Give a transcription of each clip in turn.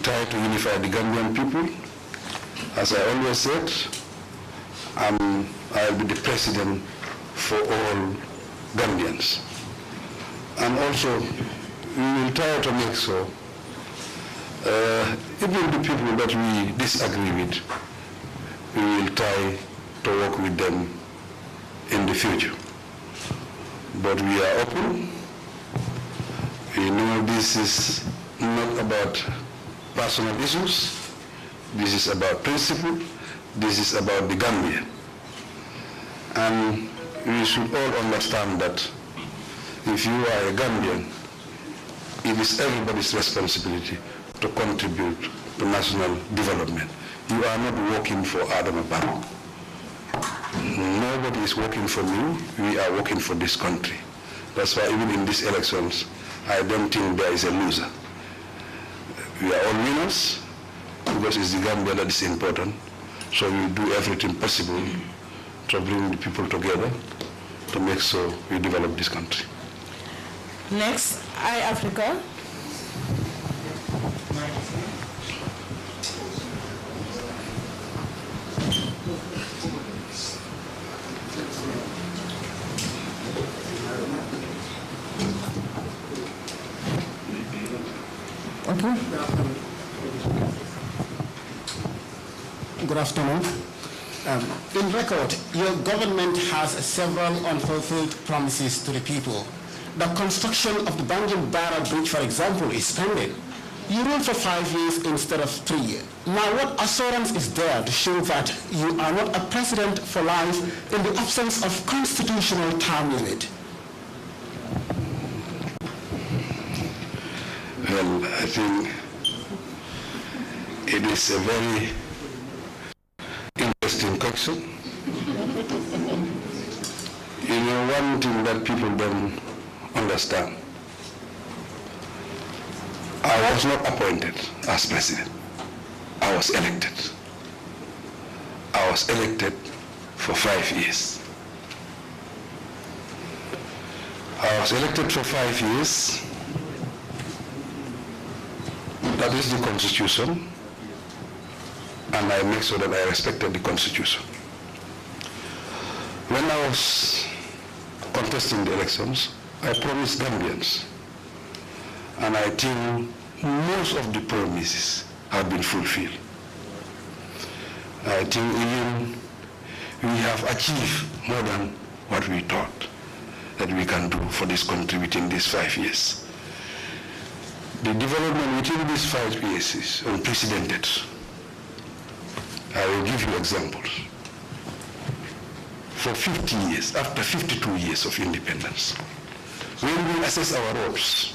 try to unify the Gambian people. As I always said, I'll be the president for all Gambians. And also, we will try to make sure even the people that we disagree with, we will try to work with them in the future. But we are open. We know this is not about personal issues. This is about principle. This is about the Gambia. And we should all understand that if you are a Gambian, it is everybody's responsibility to contribute to national development. You are not working for Adam Barrow. Nobody is working for me. We are working for this country. That's why even in these elections, I don't think there is a loser. We are all winners because it's the Gambia that is important. So we do everything possible to bring the people together to make sure we develop this country. Next, Eyeafrica. Okay. Good afternoon. In record, your government has several unfulfilled promises to the people. The construction of the Barrow Bridge, for example, is pending. You ruled for 5 years instead of 3 years. Now, what assurance is there to show that you are not a president for life in the absence of constitutional term limit? Well, I think it is a very interesting question. You know, one thing that people don't understand, I was not appointed as president. I was elected. I was elected for 5 years. I was elected for 5 years. That is the Constitution, and I make sure that I respected the Constitution. When I was contesting the elections, I promised Gambians, and I think most of the promises have been fulfilled. I think even we have achieved more than what we thought that we can do for this country within these 5 years. The development within these 5 years is unprecedented. I will give you examples. For 50 years, after 52 years of independence, when we assess our roads,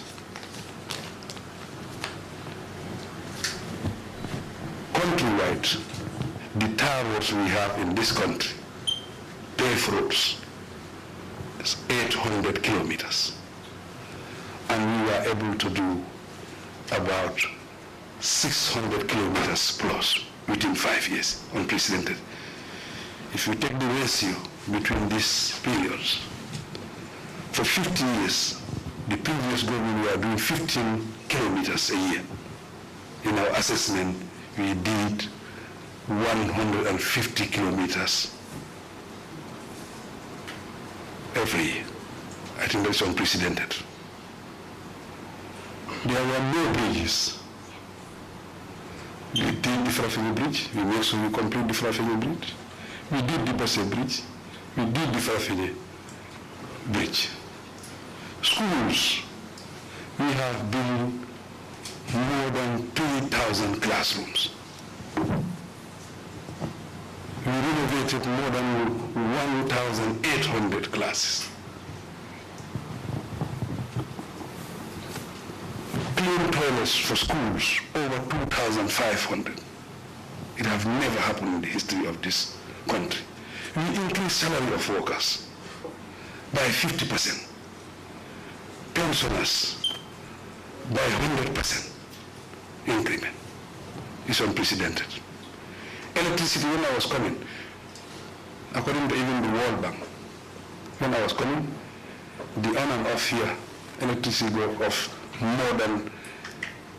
countrywide, the tar roads we have in this country, paved roads, is 800 kilometers. And we were able to do about 600 kilometers plus within 5 years, unprecedented. If you take the ratio between these periods, for 50 years, the previous government were doing 15 kilometers a year. In our assessment, we did 150 kilometers every year. I think that's unprecedented. There were no bridges. We did the Farafenni Bridge. We make sure we complete the Farafenni Bridge. We did the Basse Bridge. We did the Farafenni Bridge. Schools, we have built more than 3,000 classrooms. We renovated more than 1,800 classes. Clean toilets for schools, over 2,500. It has never happened in the history of this country. We increased salary of workers by 50%. Pensioners by 100% increment. It's unprecedented. Electricity, when I was coming, according to even the World Bank, when I was coming, the on and off here, electricity go off more than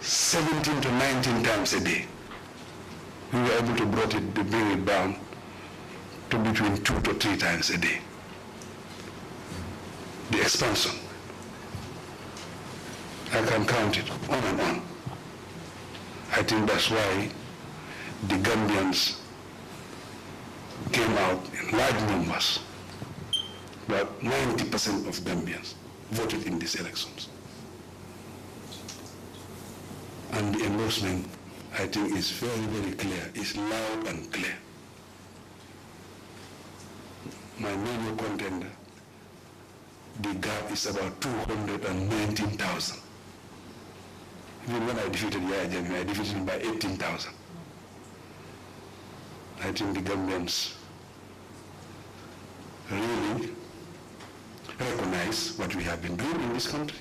17 to 19 times a day. We were able to bring it down to between 2 to 3 times a day. The expansion. I can count it on and on. I think that's why the Gambians came out in large numbers. About 90% of Gambians voted in these elections. And the endorsement, I think, is very, very clear. It's loud and clear. My major contender, the gap is about 219,000. Even when I defeated Yahya Jammeh, I defeated him by 18,000. I think the Gambians really recognize what we have been doing in this country.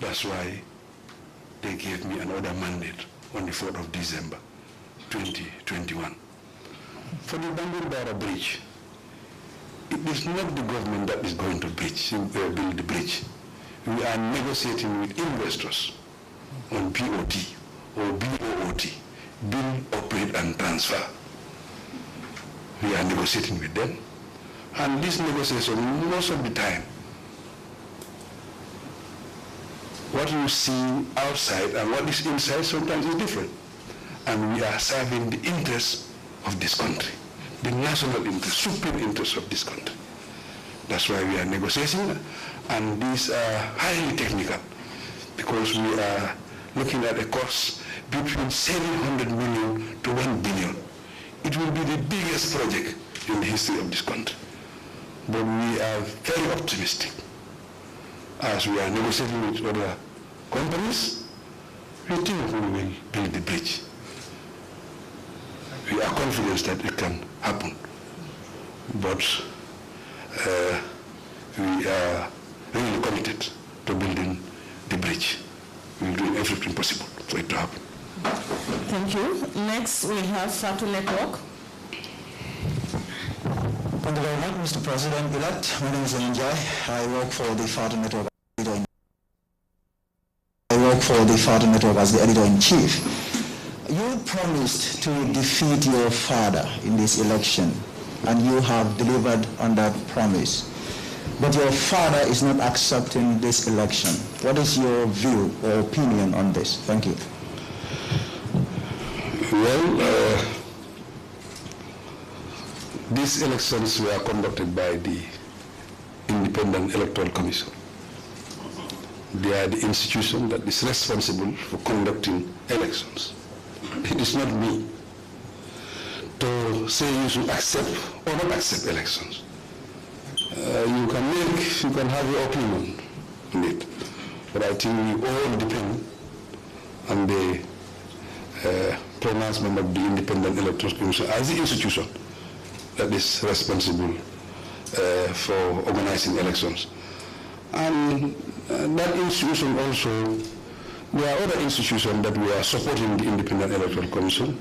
That's why they gave me another mandate on the 4th of December, 2021. For the Barrow bridge, it is not the government that is going to build the bridge. We are negotiating with investors on BOT or BOOT, build, operate, and transfer. We are negotiating with them. And this negotiation, most of the time, what you see outside and what is inside sometimes is different. And we are serving the interests of this country, the national interest, supreme interest of this country. That's why we are negotiating, and these are highly technical, because we are looking at a cost between 700 million to 1 billion. It will be the biggest project in the history of this country. But we are very optimistic. As we are negotiating with other companies, we think we will build the bridge. We are confident that it can happen. But we are really committed to building the bridge. We will do everything possible for it to happen. Thank you. Next, we have Fatu Network. Thank you very much, Mr. President-elect. My name is Njai. I work for the Fatu Network. As the editor-in-chief. You promised to defeat your father in this election, and you have delivered on that promise. But your father is not accepting this election. What is your view or opinion on this? Thank you. Well, these elections were conducted by the Independent Electoral Commission. They are the institution that is responsible for conducting elections. It is not me to say you should accept or not accept elections. You can have your opinion on it, but I think we all depend on the pronouncement of the Independent Electoral Commission as the institution that is responsible for organizing elections. And that institution also, there are other institutions that we are supporting the Independent Electoral Commission,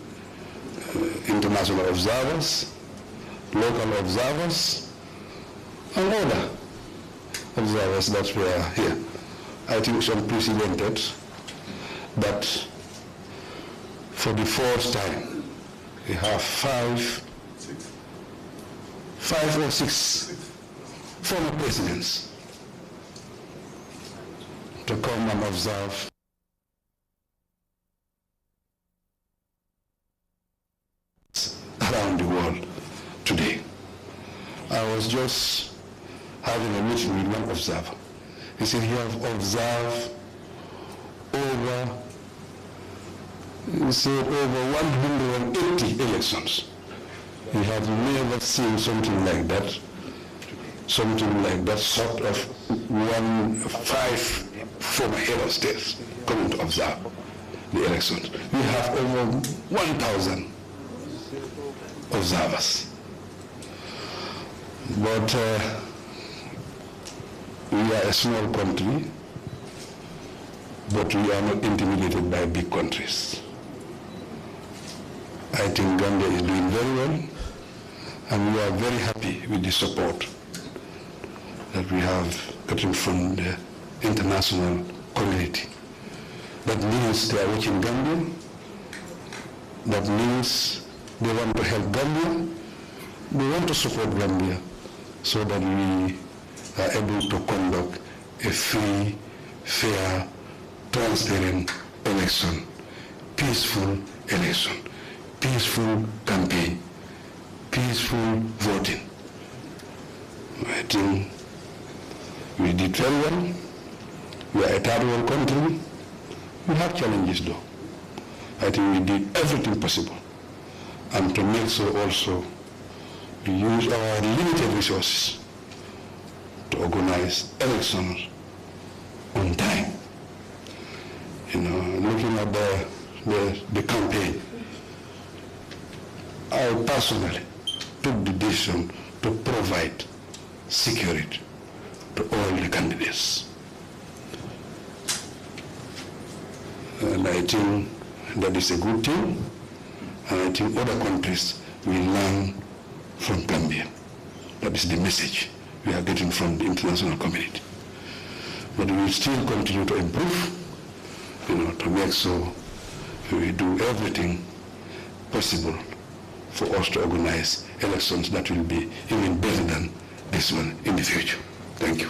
international observers, local observers, and other observers that were here. I think it's unprecedented that for the fourth time we have five or six former presidents to come and observe around the world today. I was just having a meeting with one observer. He said he has observed over 180 elections. He had never seen something like that sort of 5 former head of states coming to observe the elections. We have over 1,000 observers. But we are a small country, but we are not intimidated by big countries. I think Gambia is doing very well, and we are very happy with the support that we have gotten from the international community. That means they are watching Gambia. That means they want to help Gambia. They want to support Gambia so that we are able to conduct a free, fair, transparent election, peaceful election, peaceful campaign, peaceful voting. I think we did very well. We are a third world country. We have challenges though. I think we did everything possible. And to make so also, we use our limited resources to organize elections on time. Looking at the campaign, I personally took the decision to provide security to all the candidates. And I think that is a good thing, and I think other countries will learn from Gambia. That is the message we are getting from the international community. But we will still continue to improve, to make so we do everything possible for us to organize elections that will be even better than this one in the future. Thank you.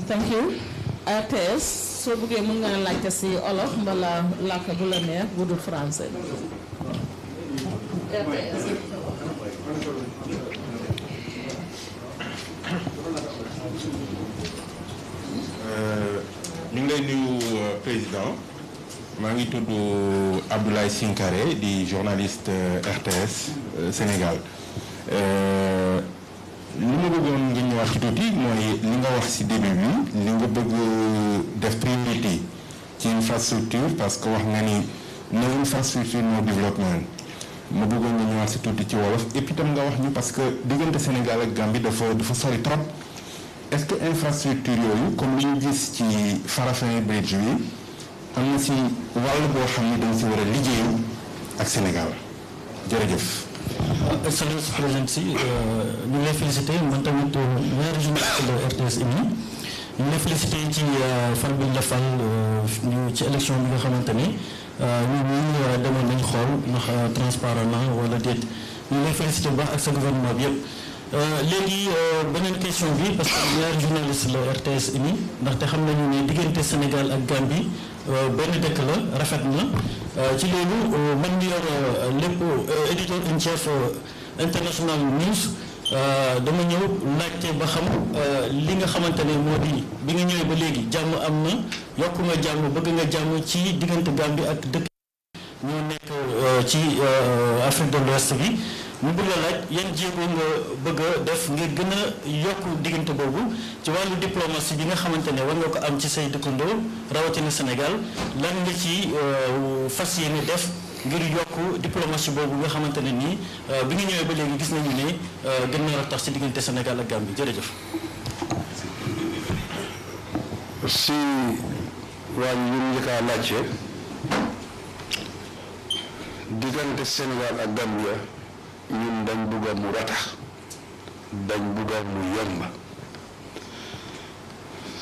Thank you. RTS, so buggee mën nga laajte si Wolof mbala làkk bu la neex bu dul français. RTS. ñu ngi lay nuyu président maa ngi tudd Abdoulaye Sinkare di journaliste RTS Sénégal li ma bëggoon nga ñëwaat ci tuuti mooy li nga wax ci début bi li nga bëgg def priorité ci infrastructure parce que wax nga ni no infrastructure no développement ma bëggoon nga ñëwaat ci tuuti ci wolof et puis tam nga wax ñu parce que diggante Sénégal ak Gambie dafa sori trop. Est-ce que infrastructure yooyu comme li ñu gis ci Farafenni bridge bi am na si wàll boo xam ne dañ si war a liggéey ak Sénégal jërëjëf. Excellence président si ñu ngi lay félicité man tamit maire journaliste de RTS ñu ngi lay félicité ci fan bi ñu la fal ci élection bi nga xamante ni ñun demoon nañ xool ndax transparent na wala déet ñu ngi lay félicité bu baax ak sa gouvernement bi yëpp. léegi beneen question bi parce que ñaari journaliste la RTS ini ndaxte xam nañu ne diggante Sénégal ak Gambie benn dëkk la rafet na ci loolu man mi yor lépp éditeur in chef international news dama ñëw laajte ba xam li nga xamante ne moo di bi nga ñëwee ba léegi jàmm am na yokk nga jàmm bëgg nga jàmm ci diggante Gambie ak dëkk ñoo nekk ci Afrique de l'Ouest bi ñu bëgg la laaj yan jéego nga bëgg a def ngir gën a yokk diggante boobu ci wàllu diplomatie bi nga xamante ne war nga ko am ci say dëkkandoo rawatina Sénégal lan nga ci fas yéene def ngir yokk diplomatie boobu nga xamante ne nii bi nga ñëwee ba léegi gis nañu ne gën na tax ci diggante Sénégal ak Gambie jërëjëf. si wàllu ñu njëkk a laajte diggante Sénégal ak Gambia ñun dañ bugga mu ratax dañ bugga mu yomba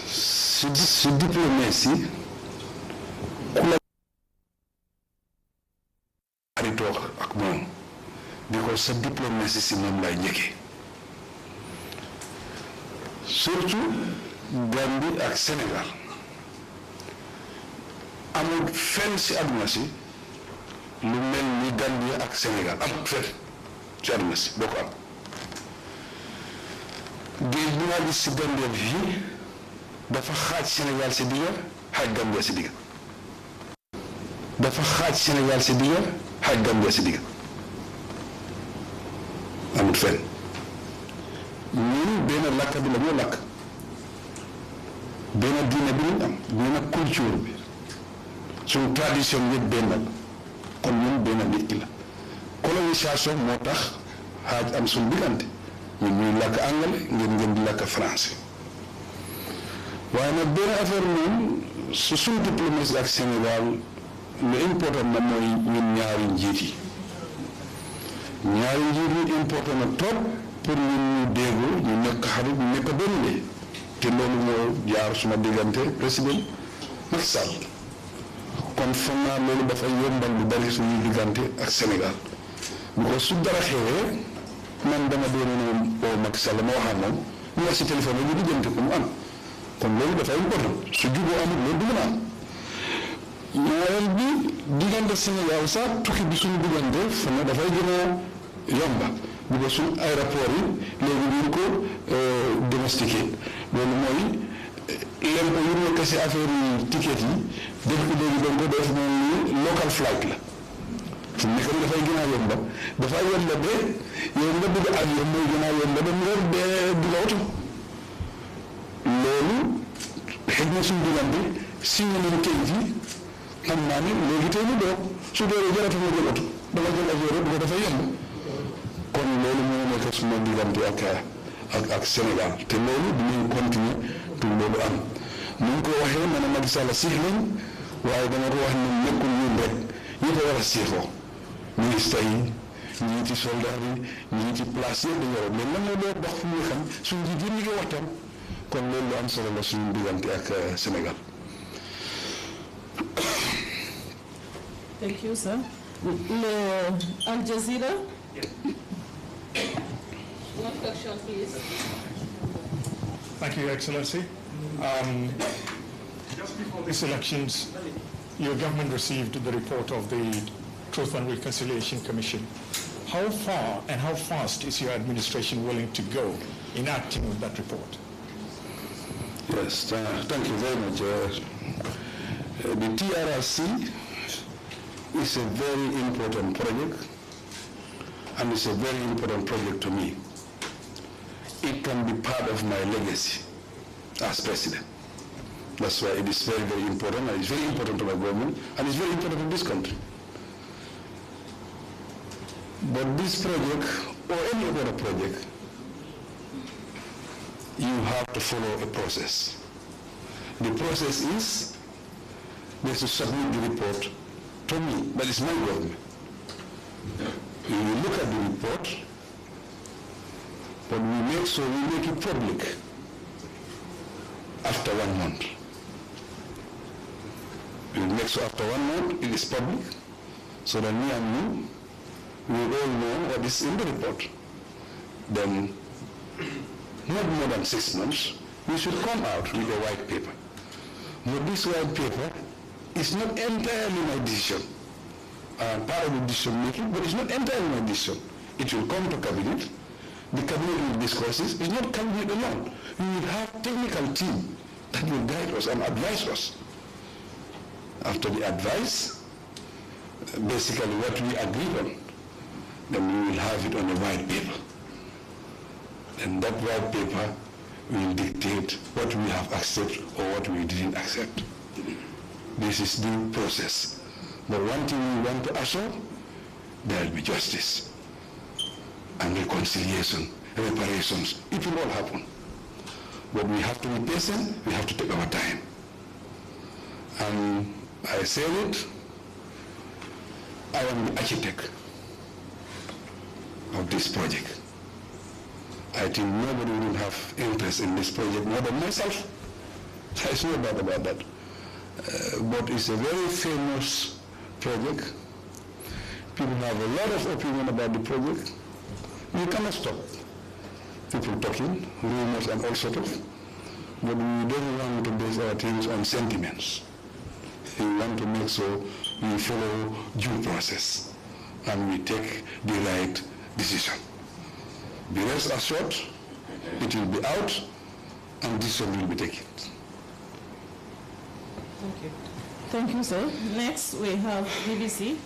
si diplomatie ku la xaritoo ak moom because sa diplomatie si moom lay njëkkee surtout Gambie ak Sénégal amul fenn si àdduna si lu mel ni Gambie ak Sénégal amul fenn ci àdduna si boo ko am géej bi nga gis si Gambie fii dafa xaaj Sénégal si digga xaaj Gambie si digga dafa xaaj Sénégal si digga xaaj Gambie si digga amul fenn ñun benn làkk bi la ñoo làkk benn diine bi lañ am benn culture bi suñu tradition yëpp benn la kon ñun benn nit ki la colonisation moo tax xaaj am suñu diggante ñun ñuy làkk anglais ngeen di làkk français waaye nag benn affaire moom su suñu diplomatie ak Sénégal lu important na mooy ñun ñaari njiit yi important na trop pour ñun ñu déggoo ñu nekk xarit ñu nekk benn li te loolu moo jaar suma diggante président Macky Sall kon foog naa loolu dafa yombal lu bari suñu diggante ak Sénégal because su dara xewee man dama doon oo Macky Sall ma wax ak moom ñu wax si téléphone yi ñu diggante ko mu am kon loolu dafa important su juboo amul loolu du mën a am ñaareel bi diggante Sénégal sax tukki bi suñu diggante foog na dafay gën a yomba because suñu aéroport yi léegi ñu ko domestiqué loolu mooy lempo yu nekk si affaire yi ticket yi def ko léegi donc def moom ni local flight la fu mu nekk nii dafay gën a yomba dafay yomba ba yow nga bëgg avion mooy gën a yomba ba nga dugg oto loolu xëy na suñu diggante si ñu leen kayit yi xam naa ni léegi tey ñu doog su dooree jaratu nga jël oto danga jël avion rek bu ko dafay yomb kon loolu moo nekk suma diggante ak Sénégal te loolu dinañ continuer pour loolu am ni ñu ko waxee ma ne Macky Sall siix lañ waaye dama ko wax ne nekkul ñun rek ñëpp a war a siixoo ministre yi ñii ci soldat yi ñii ci place yëpp dañu war mais lan la doon dox fu muy xam suñu njiit yi ñu ngi waxtaan kon loolu lu am solo la suñu diggante ak Sénégal. Thank you, sir. Al Jazeera. One question, please. Thank you, Your Excellency. Just before these elections, your government received the report of the Truth and Reconciliation Commission. How far and how fast is your administration willing to go in acting with that report? Yes, thank you very much. The TRRC is a very important project, and it's a very important project to me. It can be part of my legacy as president. That's why it is very, very important, and it's very important to my government, and it's very important to this country. But this project, or any other project, you have to follow a process. The process is, they should submit the report to me, that is my government. We will look at the report, but we make it public after 1 month. We will make sure after 1 month it is public, so that me and you, we all know what is in the report. Then, not more than 6 months, we should come out with a white paper. But this white paper is not entirely my decision. Part of the decision making, but it's not entirely my decision. It will come to cabinet. The cabinet will discuss it. It's not cabinet alone. We will have technical team that will guide us and advise us. After the advice, basically what we agreed on, then we will have it on a white paper. And that white paper will dictate what we have accepted or what we didn't accept. This is the process. But one thing we want to assure, there will be justice and reconciliation, reparations. It will all happen. But we have to be patient, we have to take our time. And I said it, I am the architect of this project. I think nobody will have interest in this project more than myself. There's no doubt about that. But it's a very famous project. People have a lot of opinion about the project. We cannot stop people talking, rumors and all sorts of. But we don't want to base our things on sentiments. We want to make sure we follow due process and we take the right decision. Be rest assured, it will be out and decision will be taken. Thank you. Thank you, sir. Next, we have BBC.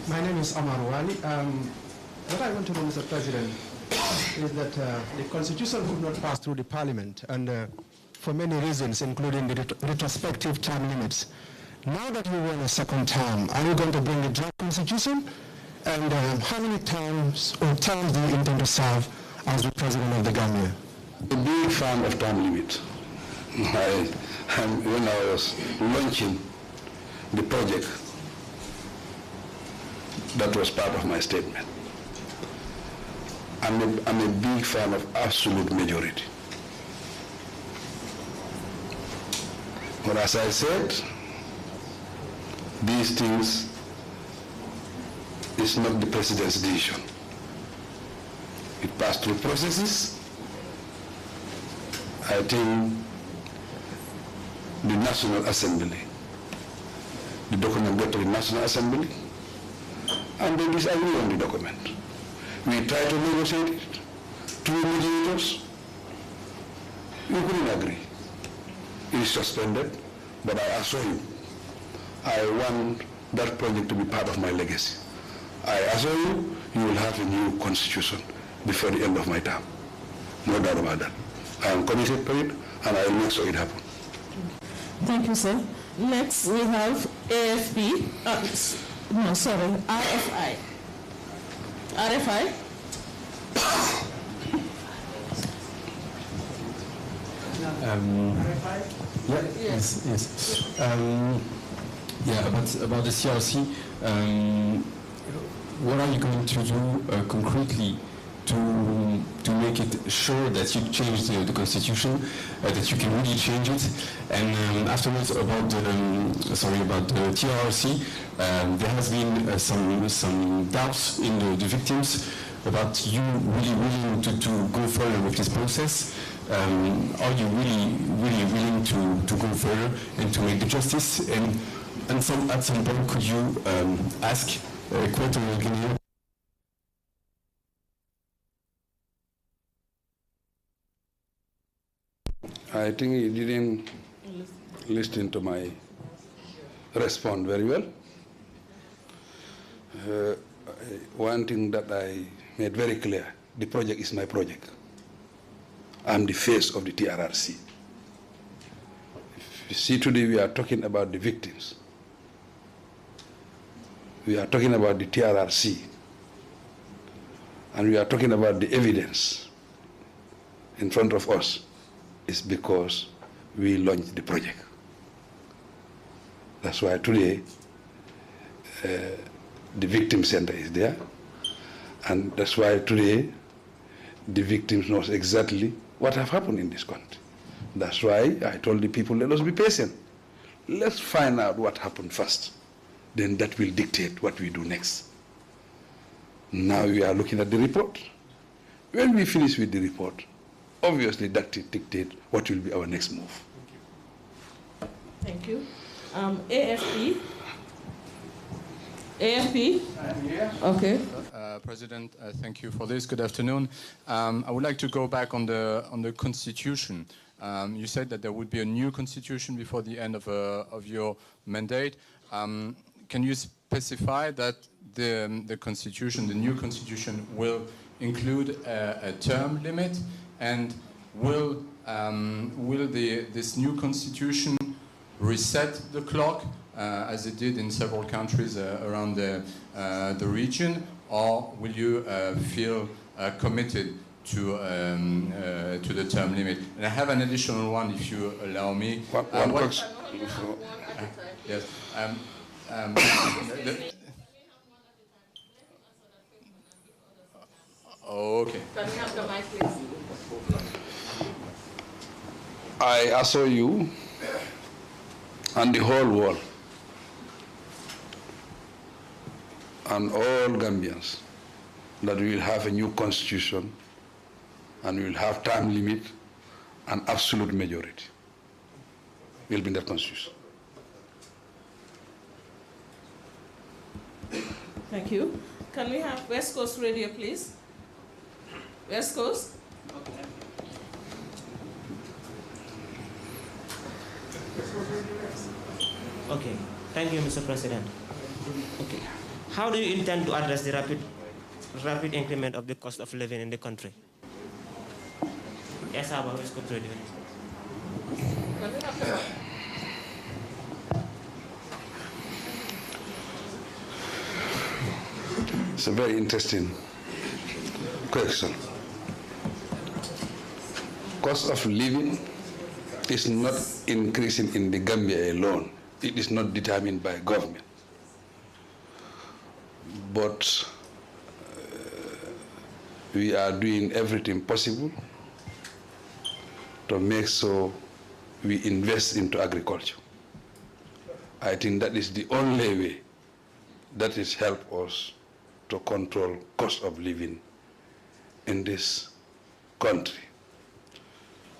My name is Omar Wali. What I want to know, Mr. President, is that the Constitution could not pass through the Parliament, and for many reasons, including the retrospective term limits. Now that you won a second term, are you going to bring a draft Constitution? And how many terms do you intend to serve as the President of the Gambia? A big fan of term limit. When I was launching the project, that was part of my statement. I'm a big fan of absolute majority. But as I said, these things is not the president's decision. It passed through processes. I think the National Assembly, the document got to the National Assembly, and they disagree on the document. We tried to negotiate it, 2 mediators, we couldn't agree. It is suspended, but I assure you, I want that project to be part of my legacy. I assure you, you will have a new constitution before the end of my term. No doubt about that. I am committed to it, and I will make sure it happens. Thank you, sir. Next, we have AFP. RFI. RFI. Yes. About the CRC, what are you going to do concretely to make it sure that you change the constitution, that you can really change it? And afterwards, about the TRRC, there has been some doubts in the victims about you really willing to go further with this process. Are you really willing to go further and to make the justice? And at some point, could you ask Equatorial Guinea? I think he didn't listen to my response very well. One thing that I made very clear, the project is my project. I'm the face of the TRRC. If you see today, we are talking about the victims. We are talking about the TRRC. And we are talking about the evidence in front of us. Is because we launched the project. That's why today the victim center is there, and that's why today the victims knows exactly what have happened in this country. That's why I told the people, let us be patient. Let's find out what happened first. Then that will dictate what we do next. Now we are looking at the report. When we finish with the report, obviously that dictates what will be our next move. Thank you. AFP. AFP? Okay. President, thank you for this. Good afternoon. I would like to go back on the constitution. You said that there would be a new constitution before the end of your mandate. Can you specify that the constitution, the new constitution, will include a term limit? And will this new constitution reset the clock, as it did in several countries around the region, or will you feel committed to the term limit? And I have an additional one, if you allow me. One question. Yes. Okay. Can we have the mic, please? I assure you and the whole world and all Gambians that we will have a new constitution and we will have time limit and absolute majority will be in that constitution. Thank you. Can we have West Coast Radio, please? West Coast? Okay. Thank you, Mr. President. Okay. How do you intend to address the rapid increment of the cost of living in the country? Yes, about West Coast Radio. It's a very interesting question. Cost of living is not increasing in the Gambia alone. It is not determined by government. But we are doing everything possible to make sure we invest into agriculture. I think that is the only way that is help us to control cost of living in this country.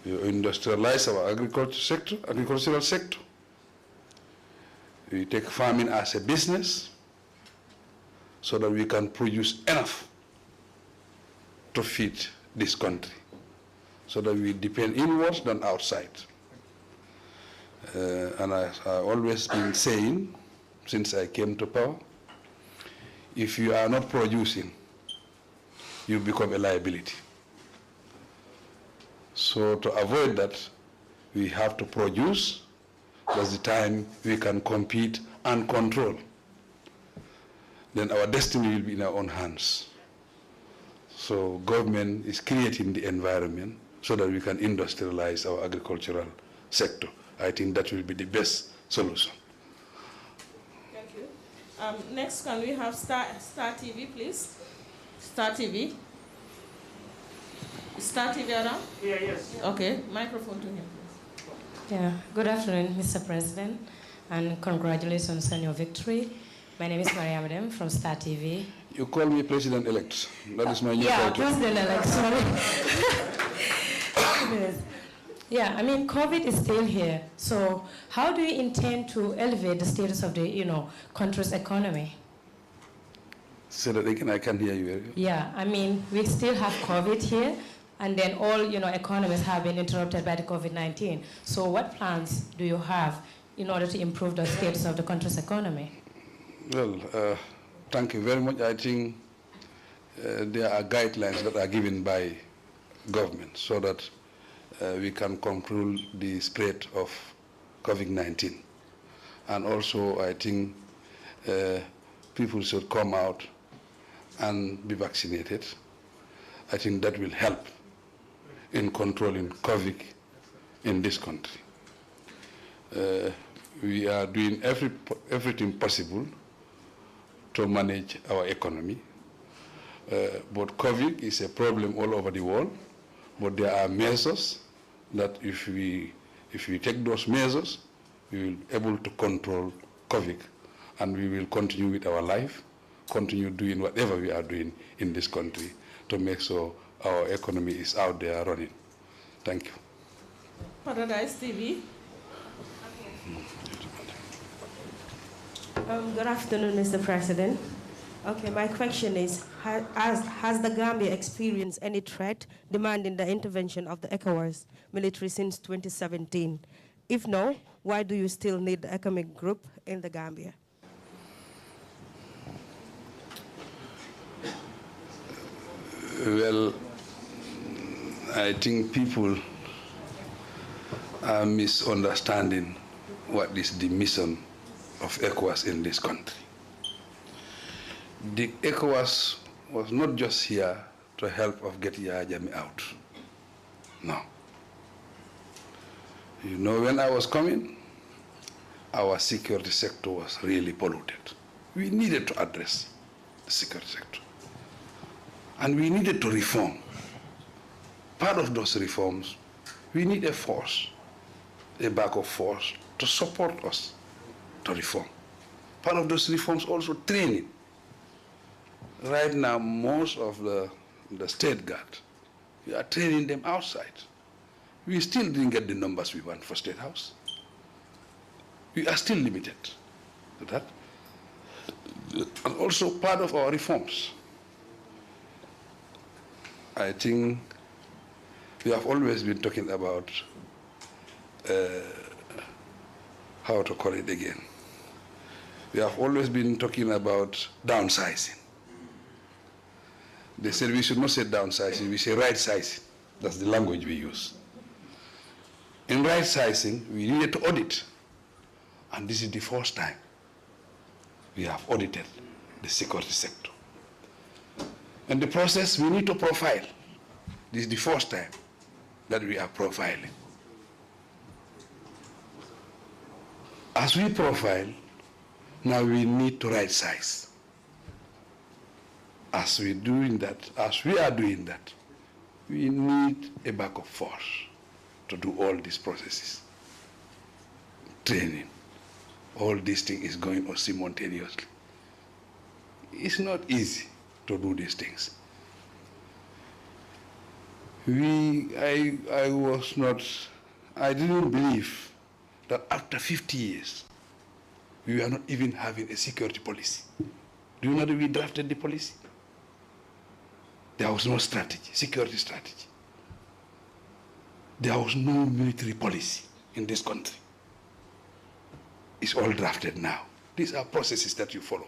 We industrialize our agricultural sector. We take farming as a business so that we can produce enough to feed this country, so that we depend inwards than outside. And I've always been saying, since I came to power, if you are not producing, you become a liability. So to avoid that, we have to produce. That's the time we can compete and control. Then our destiny will be in our own hands. So government is creating the environment so that we can industrialize our agricultural sector. I think that will be the best solution. Thank you. Next, can we have Star TV, please? Star TV. Star TV around? Yeah, yes. Okay, microphone to him, please. Yeah, good afternoon, Mr. President, and congratulations on your victory. My name is Yahya Jammeh from Star TV. You call me President-elect. That is my new Yeah, title. President-elect, sorry. Yeah, I mean, COVID is still here. So how do you intend to elevate the status of the, country's economy? Say that again, I can't hear you. Yeah, I mean, we still have COVID here, and then all, economies have been interrupted by the COVID-19. So what plans do you have in order to improve the status of the country's economy? Well, thank you very much. I think there are guidelines that are given by government so that we can control the spread of COVID-19. And also, I think people should come out and be vaccinated. I think that will help in controlling COVID in this country. We are doing everything possible to manage our economy. But COVID is a problem all over the world, but there are measures that if we take those measures, we will be able to control COVID, and we will continue with our life, continue doing whatever we are doing in this country to make sure our economy is out there running. Thank you. Paradise TV. Good afternoon, Mr. President. Okay, my question is, has the Gambia experienced any threat demanding the intervention of the ECOWAS military since 2017? If no, why do you still need the economic group in the Gambia? Well, I think people are misunderstanding what is the mission of ECOWAS in this country. The ECOWAS was not just here to help of get Yahya Jammeh out. No. You know, when I was coming, our security sector was really polluted. We needed to address the security sector. And we needed to reform. Part of those reforms, we need a force, a backup force to support us to reform. Part of those reforms also training. Right now, most of the state guard, we are training them outside. We still didn't get the numbers we want for State House. We are still limited to that. And also part of our reforms. I think we have always been talking about, how to call it again. We have always been talking about downsizing. They said we should not say downsizing, we say right-sizing. That's the language we use. In right-sizing, we needed to audit. And this is the first time we have audited the security sector. In the process, we need to profile. This is the first time that we are profiling. As we profile, now we need to right size. As we are doing that, we need a backup force to do all these processes. training. All these things is going on simultaneously. It's not easy to do these things. I didn't believe that after 50 years, we are not even having a security policy. Do you know that we drafted the policy? There was no strategy, security strategy. There was no military policy in this country. It's all drafted now. These are processes that you follow.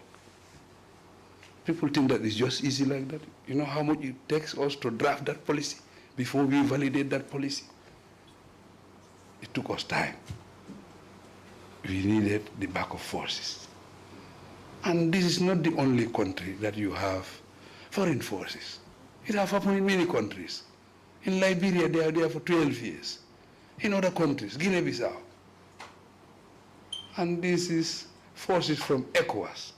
People think that it's just easy like that. You know how much it takes us to draft that policy before we validate that policy? It took us time. We needed the backup forces. And this is not the only country that you have foreign forces. It has happened in many countries. In Liberia, they are there for 12 years. In other countries, Guinea-Bissau. And this is forces from ECOWAS.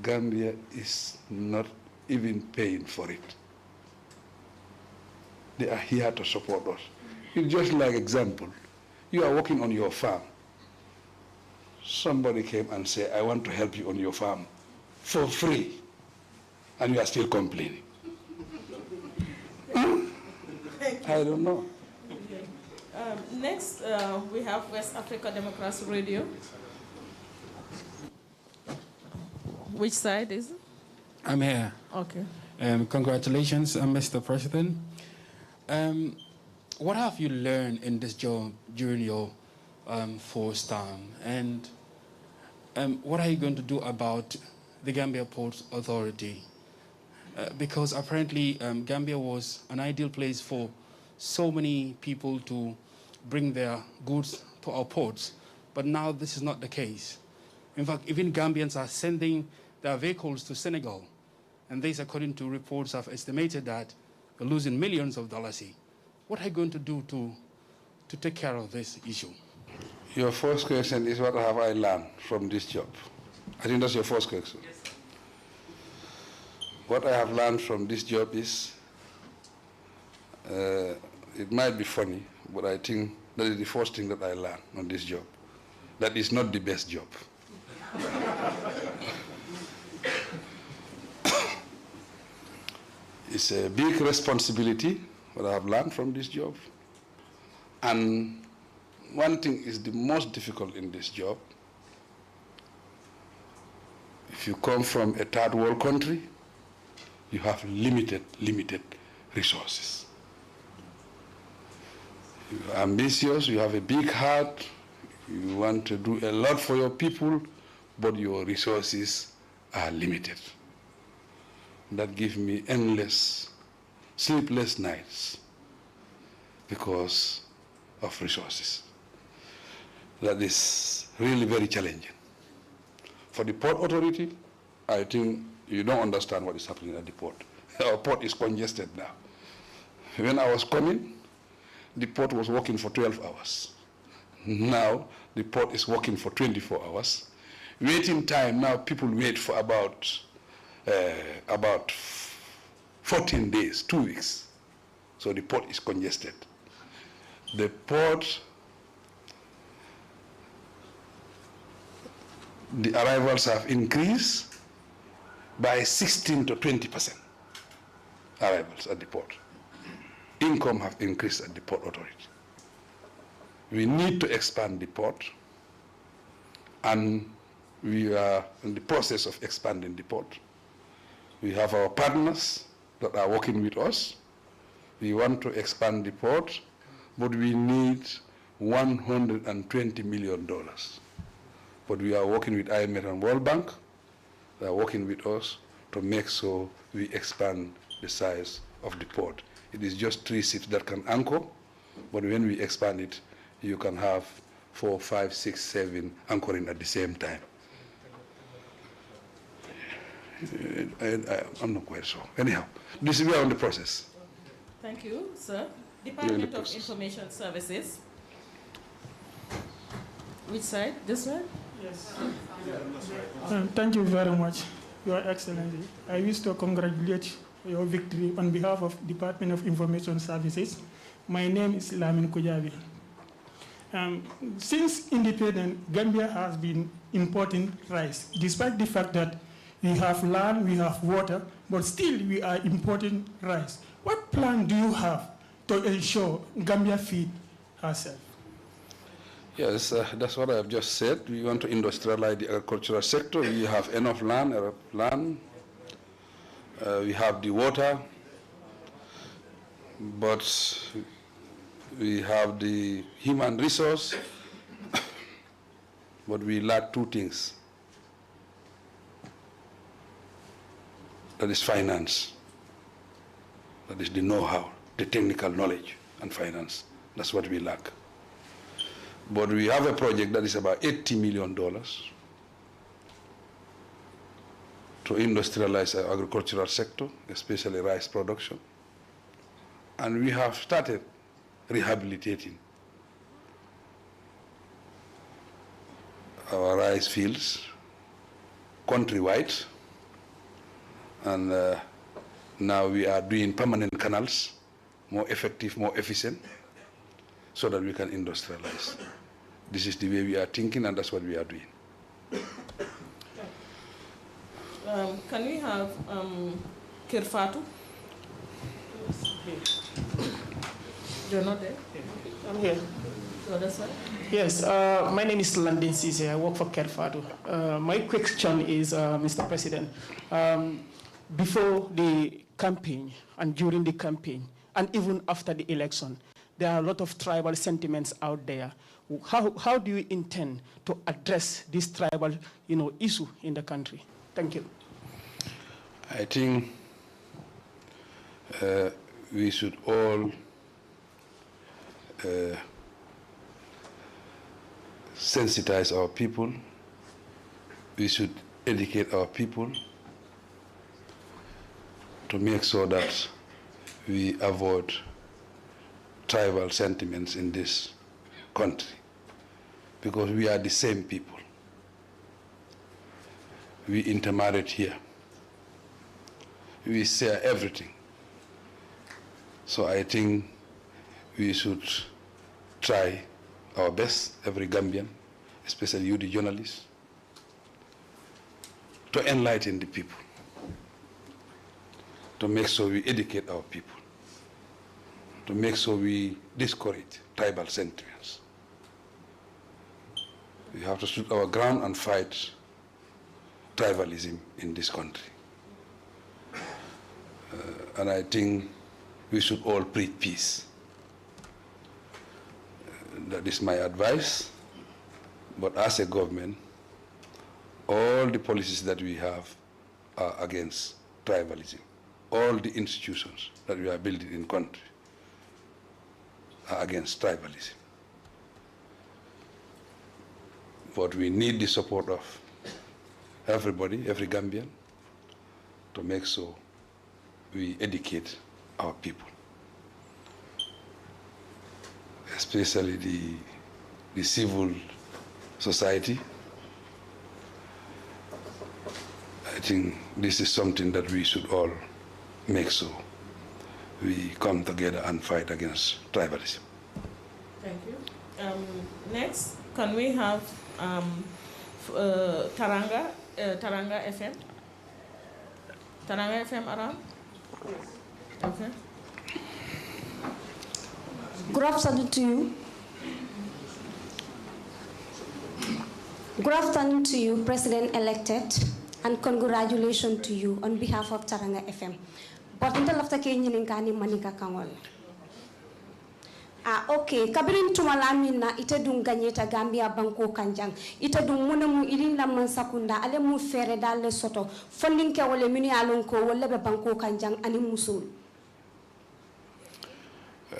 Gambia is not even paying for it. They are here to support us. It's just like example, you are working on your farm. Somebody came and said, I want to help you on your farm for free, and you are still complaining. I don't know. Next, we have West Africa Democracy Radio. Which side is it? I'm here. Okay. Congratulations, Mr. President. What have you learned in this job during your first time? And what are you going to do about the Gambia Ports Authority? Because apparently Gambia was an ideal place for so many people to bring their goods to our ports. But now this is not the case. In fact, even Gambians are sending their vehicles to Senegal. And this, according to reports, have estimated that they're losing millions of dollars. What are you going to do to take care of this issue? Your first question is, what have I learned from this job? I think that's your first question. Yes, sir. What I have learned from this job is, it might be funny, but I think that is the first thing that I learned on this job. That is not the best job. It's a big responsibility, what I have learned from this job. And one thing is the most difficult in this job. If you come from a third world country, you have limited resources. You are ambitious, you have a big heart, you want to do a lot for your people, but your resources are limited. That gives me endless, sleepless nights because of resources. That is really very challenging. For the Port Authority, I think you don't understand what is happening at the port. Our port is congested now. When I was coming, the port was working for 12 hours. Now, the port is working for 24 hours. Waiting time, now people wait for about 14 days, 2 weeks. So the port is congested. The port, the arrivals have increased by 16 to 20%. Arrivals at the port. Income have increased at the Port Authority. We need to expand the port, and we are in the process of expanding the port. We have our partners that are working with us. We want to expand the port, but we need $120 million. But we are working with IMF and World Bank. They are working with us to make sure we expand the size of the port. It is just 3 ships that can anchor, but when we expand it, you can have 4, 5, 6, 7 anchoring at the same time. I'm not quite sure. Anyhow, this we are on the process. Thank you, sir. Department of Information Services. Which side? This one? Yes. Thank you very much, Your Excellency. I wish to congratulate your victory on behalf of Department of Information Services. My name is Lamin Kujabi. Since independence, Gambia has been importing rice, despite the fact that we have land, we have water, but still we are importing rice. What plan do you have to ensure Gambia feed herself? Yes, that's what I have just said. We want to industrialize the agricultural sector. We have enough land, we have the water, but we have the human resource, but we lack two things. That is finance. That is the know-how, the technical knowledge and finance. That's what we lack. But we have a project that is about $80 million to industrialize our agricultural sector, especially rice production. And we have started rehabilitating our rice fields countrywide. And now we are doing permanent canals, more effective, more efficient, so that we can industrialize. This is the way we are thinking, and that's what we are doing. Can we have Kirfatu? You're not there? I'm here. So that's right. Yes, my name is Landin Sise. I work for Kerfatu. My question is, Mr. President, before the campaign and during the campaign and even after the election, there are a lot of tribal sentiments out there. How do you intend to address this tribal, issue in the country? Thank you. I think we should all sensitize our people. We should educate our people to make sure that we avoid tribal sentiments in this country, because we are the same people. We intermarried here. We share everything. So I think we should try our best, every Gambian, especially you, the journalists, to enlighten the people, to make sure we educate our people, to make sure we discourage tribal sentiments. We have to stood our ground and fight tribalism in this country. And I think we should all preach peace. That is my advice. But as a government, all the policies that we have are against tribalism. All the institutions that we are building in country are against tribalism. But we need the support of everybody, every Gambian, to make sure we educate our people, especially the civil society. I think this is something that we should all make sure we come together and fight against tribalism. Thank you. Next, can we have Taranga FM? Taranga FM around? Okay. Good afternoon to you. Good afternoon to you, President-elected, and congratulations to you on behalf of Taranga FM. But until after Kenyaninkani Manika Kangol. Okay, kabirin tumalamina ite dung ganyeta Gambia banko kanjang ite dung munamu ilinda mansakunda ale mu fere dale soto funding ke wale mini alonko wale be banko kanjang ani musul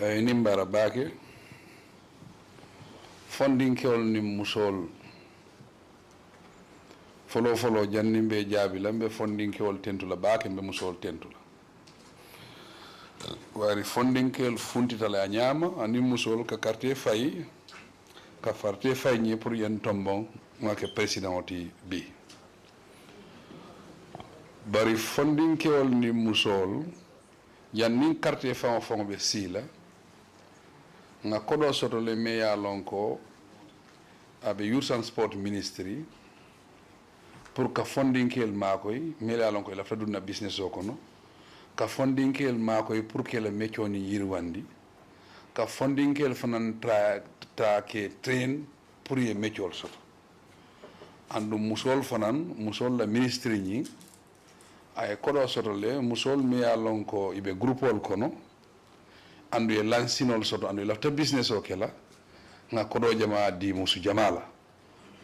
nimbara bake funding ke wal ni musol folo jannimbe jaabi lambe funding ke wal tentula bake be musol tentula wari funding kel funtitale a ñaama ani musol ka carte fay ka farte fay ñi pour yen tombon ma ke président oti bi bari funding kel ni musol yan ni carte fa fon be sila nga kodo soto le meya lonko abe youth and sport ministry pour ka funding kel makoy meya lonko la faduna business o kono ka funding kel makoy pour que le mechoni yirwandi ka funding kel fanan ta ke train pour ye mechol soto andu musol fanan musol la ministry ni ay kodo soto le musol meya lonko ibe groupol kono andu ye lansinol soto andu lafta business o kela nga kodo jama di musu jamala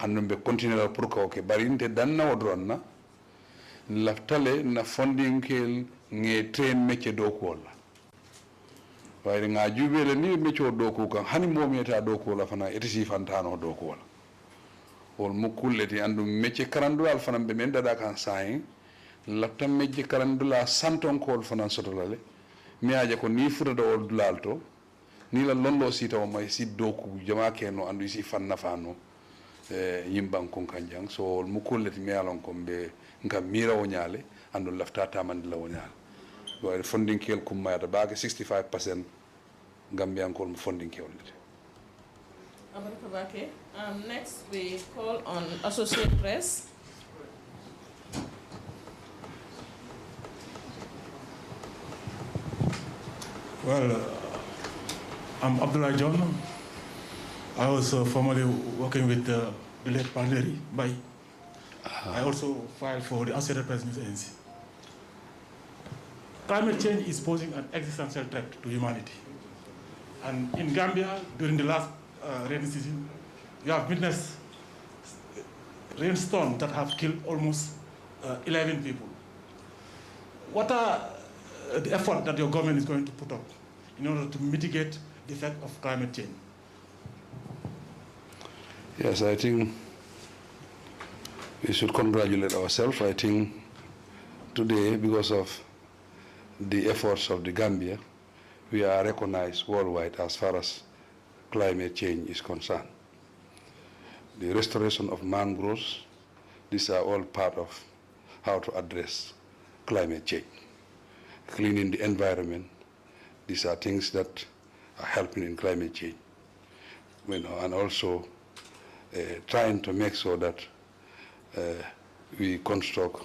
andu be continuer pour ko ke barinte danna odronna laftale na funding kel nge train métier do ko la way nga jubele ni métier do ko kan hani mometa do ko la fana etisi fantano do ko la wol mukulleti andu métier karandu al fana be men dada kan sain lafta métier karandu la santon ko fana soto la le mi aje ko ni futa do dulalto ni la londo sita o may si doku jama keno andu si fanna fano yimban kon kanjang so mu kolleti mi alon ko be ngam mira o nyaale andu lafta tamande la o nyaale do funding kel kum mayata baake 65% Gambian ko funding kel next we call on Associate Press. Well, I'm Abdullah John. I was formerly working with the late Panderi Bai. I also filed for the Associated Press News Agency. Climate change is posing an existential threat to humanity. And in Gambia, during the last rainy season, we have witnessed rainstorms that have killed almost 11 people. What are the effort that your government is going to put up in order to mitigate the effect of climate change? Yes, I think we should congratulate ourselves. I think today, because of the efforts of the Gambia, we are recognized worldwide as far as climate change is concerned. The restoration of mangroves, these are all part of how to address climate change. Cleaning the environment, these are things that are helping in climate change. And also trying to make sure that we construct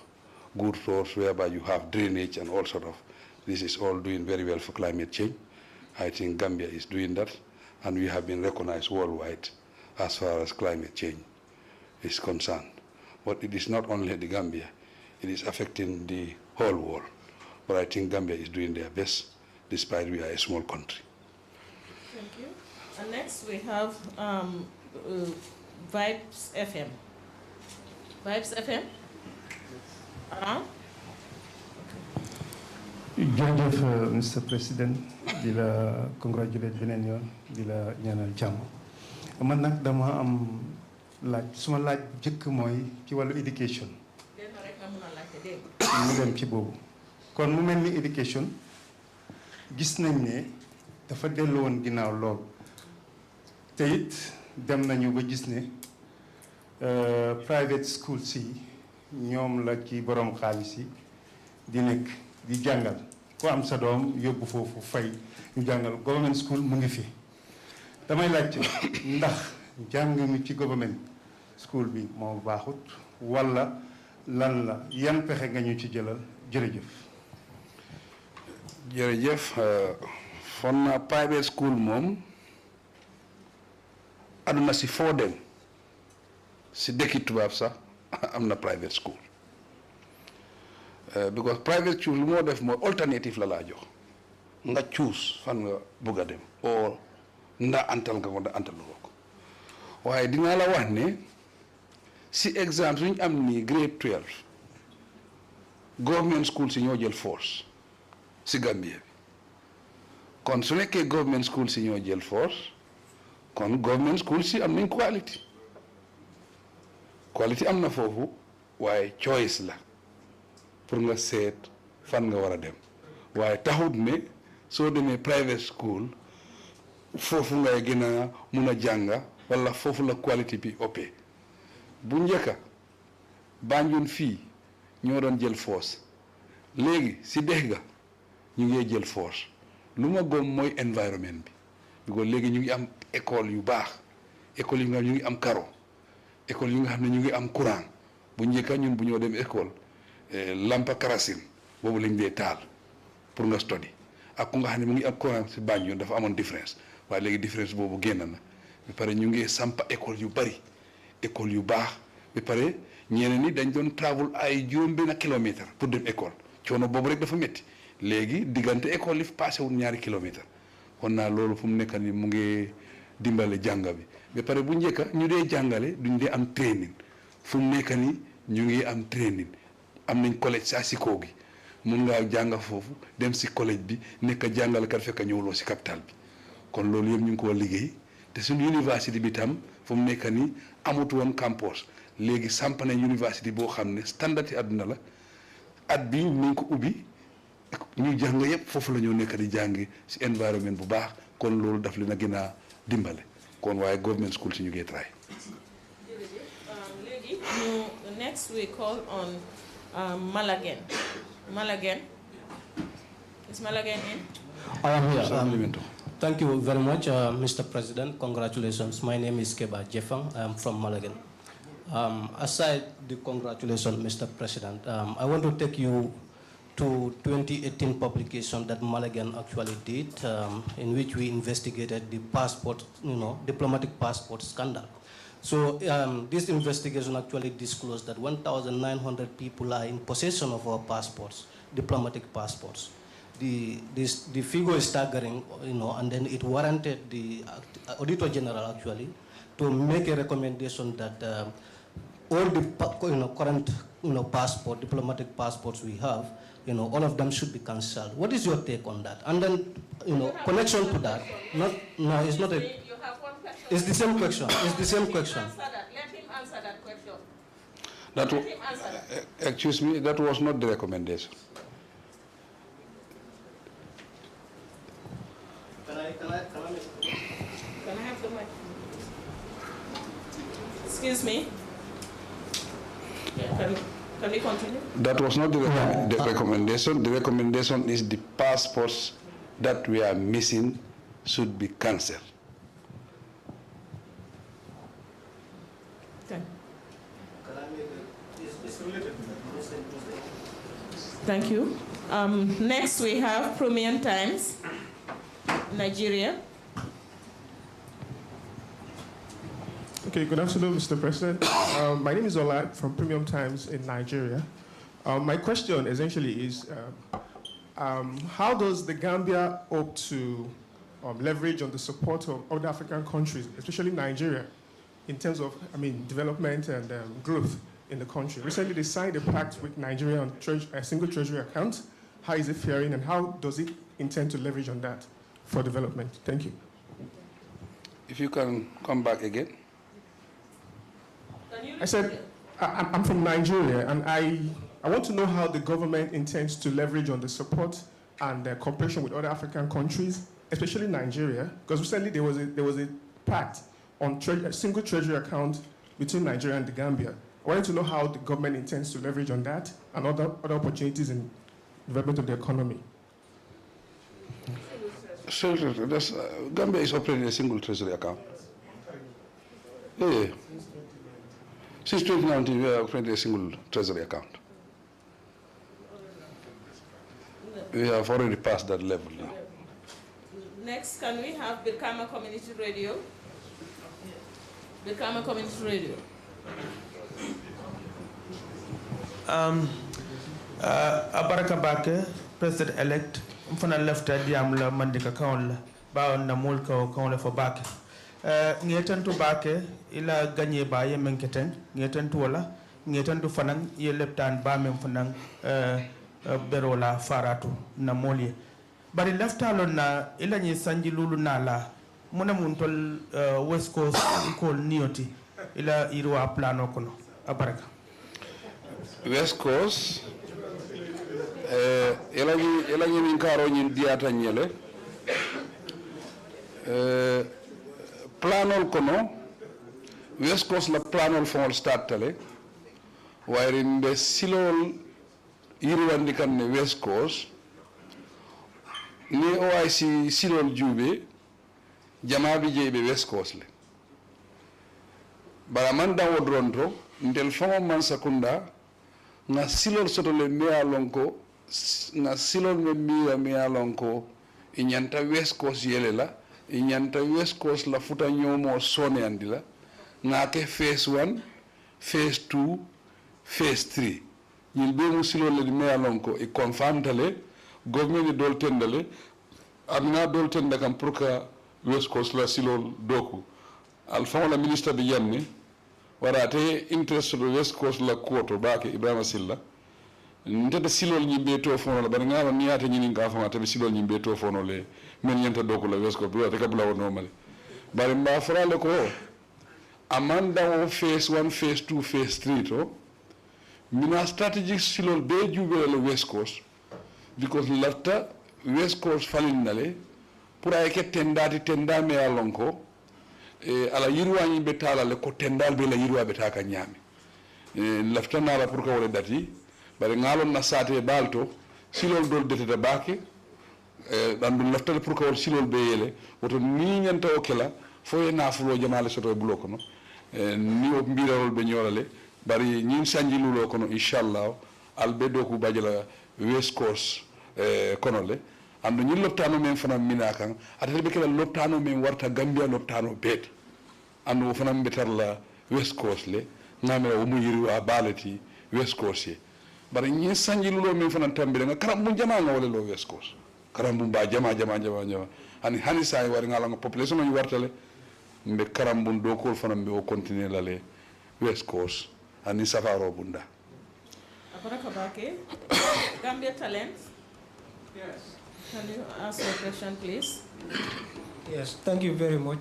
good roads whereby you have drainage and all sort of. This is all doing very well for climate change. I think Gambia is doing that, and we have been recognized worldwide as far as climate change is concerned. But it is not only the Gambia, it is affecting the whole world. But I think Gambia is doing their best, despite we are a small country. Thank you. And next we have Vibes FM. Vibes FM? Jërëjëf Mr. President di la congratulate beneen yoon di la ñaanal jàmm man nag dama am laaj suma laaj jëkk mooy ci wàllu éducation mu dem ci boobu kon mu mel ni éducation gis nañ ne dafa dellu woon ginnaaw lool te it dem nañu ba gis ne private schools yi ñoom la ci borom xaalis yi di nekk di jàngal ko am sa doom yóbbu foofu fay ñu jàngal government school mu ngi fi damay laajte ndax jàng mi ci government school bi moo baaxut wala lan la yan pexe nga ñu ci jëlal jërëjëf. jërëjëf fon na private school moom aduna si foo dem si dëkki tubaab sax am na private school. Because private school lu moo def mooy alternative la laa jox nga choose fan nga bëgg a dem or nda antal nga ko nda antaloo ko waaye dinaa la wax ne si exemple suñu am nii grade 12 government school si ñoo jël force si Gambia bi kon su nekkee government school si ñoo jël force kon government school si am nañ quality am na foofu waaye choice la pour nga seet fan nga war a dem waaye taxut ne soo demee private school foofu ngay gën a mun a jànga wala foofu la quality bi ëppee bu njëkka Banjul fii ñoo doon jël force léegi si dex ga ñu ngee jël force lu ma gom mooy environnement bi because léegi ñu ngi am école yu baax école yi nga ñu ngi am karo école yi nga xam ne ñu ngi am courant bu njëkka ñun bu ñoo dem école lampa kerosène boobu lañ dee taal pour nga study ak ku nga xam ne mu ngi am courant si Banjul dafa amoon différence waaye léegi différence boobu génn na ba pare ñu ngi sampa école yu bari école yu baax ba pare ñeneen ñi dañ doon travel ay juróom-benn kilomètre pour dem école coono boobu rek dafa métti léegi diggante école yi passé wul 2 kilomètre kon naa loolu fu mu nekk nii mu ngi dimbale jànga bi ba pare bu njëkka ñu dee jàngale duñ dee am training fu mu nekk nii ñu ngi am training am nañ collège saa si koo gi mun ngaa jàng foofu dem si collège bi nekk jàngalekat fekk ñëwuloo si capital bi kon loolu yëpp ñu ngi ko liggéey te suñu université bi tam fu mu nekk nii amut woon campus léegi samp nañ université boo xam ne standard yi àdduna la at bi ñu ko ubbi ñu jàng yëpp foofu la ñoo nekk di jàngi si environnement bu baax kon loolu daf leen a gën a dimbale kon waaye government school si ñu ngi try. léegi next we call on Malagen. Malagen. Is Malagen in? I am here. Thank you very much, Mr. President. Congratulations. My name is Keba Jeffang. I am from Malagan. Aside the congratulations, Mr. President, I want to take you to 2018 publication that Malagan actually did, in which we investigated the passport, diplomatic passport scandal. So this investigation actually disclosed that 1,900 people are in possession of our passports, diplomatic passports. The figure is staggering, and then it warranted the Auditor General actually to make a recommendation that all the current passport, diplomatic passports we have, all of them should be cancelled. What is your take on that? And then, connection to that, no, it's not a. It's the same question. It's the same question. Let him answer that question. Let him answer that. Excuse me, that was not the recommendation. Can I have the mic? Excuse me. Yeah, can we continue? That was not the recommendation. The recommendation is the passports that we are missing should be cancelled. Thank you. Next we have Premium Times, Nigeria. Okay, good afternoon, Mr. President. My name is Ola from Premium Times in Nigeria. My question essentially is, how does the Gambia hope to leverage on the support of other African countries, especially Nigeria, in terms of, development and growth in the country? Recently, they signed a pact with Nigeria on a single treasury account. How is it faring, and how does it intend to leverage on that for development? Thank you. If you can come back again. I said, I'm from Nigeria, and I want to know how the government intends to leverage on the support and the cooperation with other African countries, especially Nigeria, because recently there was a pact on a single treasury account between Nigeria and the Gambia. I wanted to know how the government intends to leverage on that and other opportunities in development of the economy. So, Gambia is operating a single treasury account. Yeah. Since 2019, we are operating a single treasury account. We have already passed that level now. Next, can we have Birkama Community Radio? Birkama Community Radio. Abaraka Bake, President-elect, mfana left diam la mandika kaon la ba na mulka kaon la for Bake. Ngeten to Bake ila gagné ba ye menketen ngeten to wala ngeten to fanan ye leptan ba mem fanan berola faratu na molie. Bari left alon na ila ni sanji lulu na la mona muntol West Coast call nioti ila irwa plano kono abaraka. West Coast elagi min karo nyin diata nyele planol kono West Coast la planol fon start tale wayri mbe silol yirwandi kan ne West Coast ni OIC silol jube jama bi je be West Coast le bara man dawo dronto ndel famo man sakunda nga silol soto le mea lonko nga silol mea lonko inyanta West Coast yele la inyanta West Coast la futa nyomo sone andila nga ke phase 1 phase 2 phase 3 ñil be mu silol le mea lonko e confirm tale government dol tendale amna dol tenda kam pour que West Coast la silol doku alfa la ministre de yanni warate interest de West Coast la koto bake Ibrahima Silla ntata silol ñimbe to fono la bar ngala niata ñini nga fama tabe silol ñimbe to fono le men yenta doku la West Coast biwata kabla wono male bari mba frale ko amanda o phase 1 phase 2 phase 3 to mina strategic silol be jube le West Coast because lafta West Coast falinale pour ay ke tenda me alonko ala yirwañi be tala le ko tendal be la yirwa be taka nyami lafta na la pour ko wala dati bare ngalon na sate balto silol dol deteta bake dan dum lafta pour ko wala silol be yele woto ni nyanta o kala fo na fulo jamaale soto bloko no ni o mbirarol be ñolale bari ñin sanjilulo kono inshallah albedo ku bajala West Coast kono le andu ñi loptano men fana mina kan atata be kala loptano men warta Gambia loptano bet andu fana betar la West Coast le ngamira o mu yiri wa balati West Coast ye bari ñi sanjilulo men fana tambire nga karam bu jama nga wala lo West Coast karam bu ba jama hani say war nga la population ñu wartale mbe karam bu do ko fana mbe o continuer la le West Coast ani safaro bunda Abaraka Bake, Gambia Talent. Yes. Can you ask your question, please? Yes, thank you very much.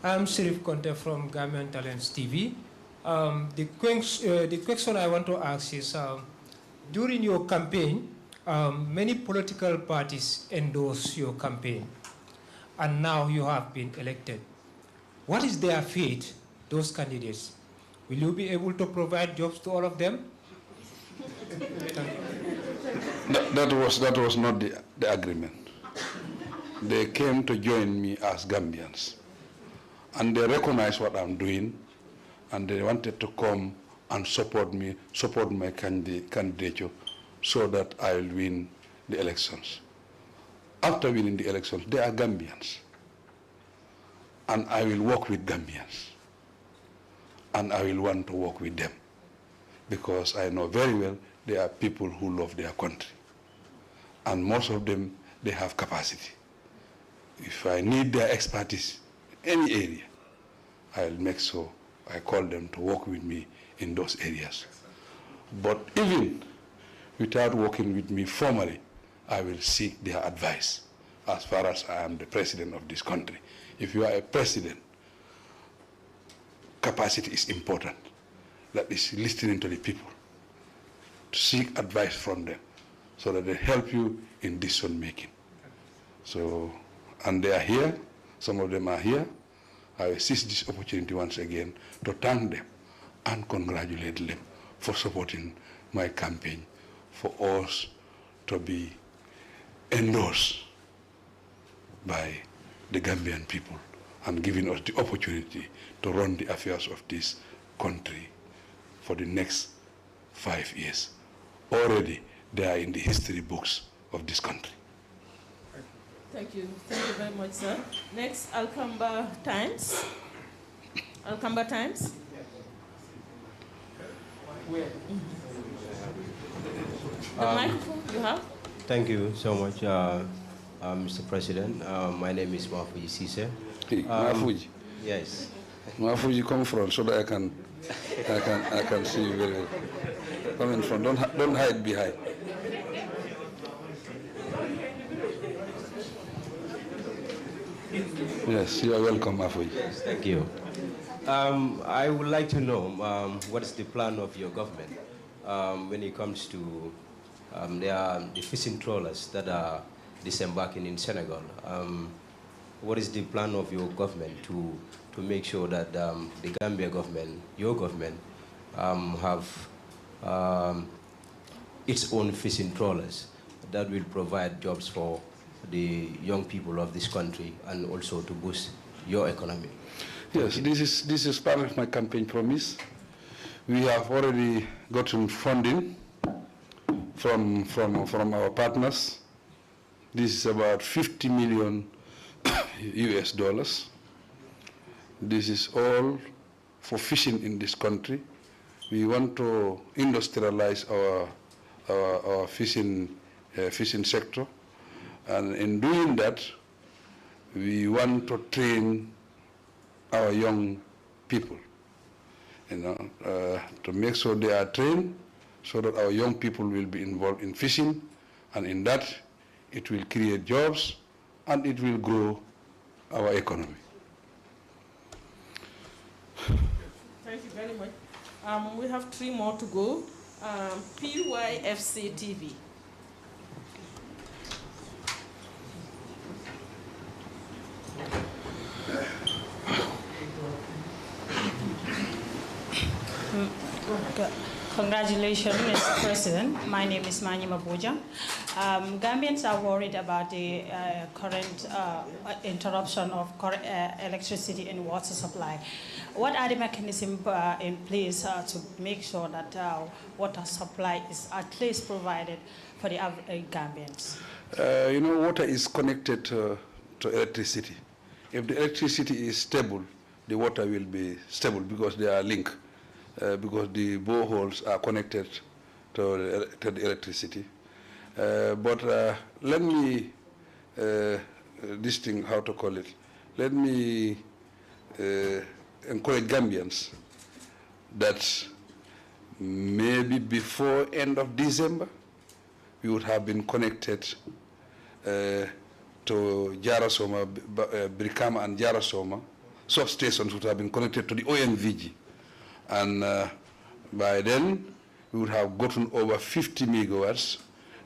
I'm Sirif Conte from Gambian Talents TV. The question I want to ask is, during your campaign, many political parties endorse your campaign, and now you have been elected. What is their fate, those candidates? Will you be able to provide jobs to all of them? That was not the agreement. They came to join me as Gambians, and they recognize what I'm doing, and they wanted to come and support me, support my candidature, so that I will win the elections. After winning the elections, they are Gambians, and I will work with Gambians, and I will want to work with them, because I know very well they are people who love their country. And most of them, they have capacity. If I need their expertise in any area, I'll make sure I call them to work with me in those areas. But even without working with me formally, I will seek their advice as far as I am the president of this country. If you are a president, capacity is important. That is listening to the people, to seek advice from them, so that they help you in decision making. So, and they are here, some of them are here. I will seize this opportunity once again to thank them and congratulate them for supporting my campaign, for us to be endorsed by the Gambian people and giving us the opportunity to run the affairs of this country for the next 5 years. Already, they are in the history books of this country. Thank you. Thank you very much, sir. Next, Alcamba Times. Alcamba Times. The microphone you have. Thank you so much, Mr. President. My name is Mafuji Sise. Mafuji? Yes. Mafuji, come from so that I can see you very well. Come in front. Don't hide behind. Yes, you are welcome, Mafuji. Yes, thank you. I would like to know what is the plan of your government when it comes to there are the fishing trawlers that are disembarking in Senegal. What is the plan of your government to make sure that the Gambia government, your government, have its own fishing trawlers that will provide jobs for the young people of this country and also to boost your economy? Yes, this is part of my campaign promise. We have already gotten funding from our partners. This is about 50 million US dollars. This is all for fishing in this country. We want to industrialize our fishing sector, and in doing that, we want to train our young people, to make sure they are trained, so that our young people will be involved in fishing, and in that, it will create jobs and it will grow our economy. Thank you very much. We have 3 more to go. PYFC TV. Congratulations, Mr. President. My name is Mani Mabuja. Gambians are worried about the current interruption of electricity and water supply. What are the mechanisms in place to make sure that water supply is at least provided for the Gambians? Water is connected to electricity. If the electricity is stable, the water will be stable because they are linked. Because the boreholes are connected to the electricity. But let me, this thing, how to call it, let me encourage Gambians that maybe before end of December, we would have been connected to Jarasoma, Brikama and Jarasoma. Substations would have been connected to the ONVG. And by then, we would have gotten over 50 megawatts.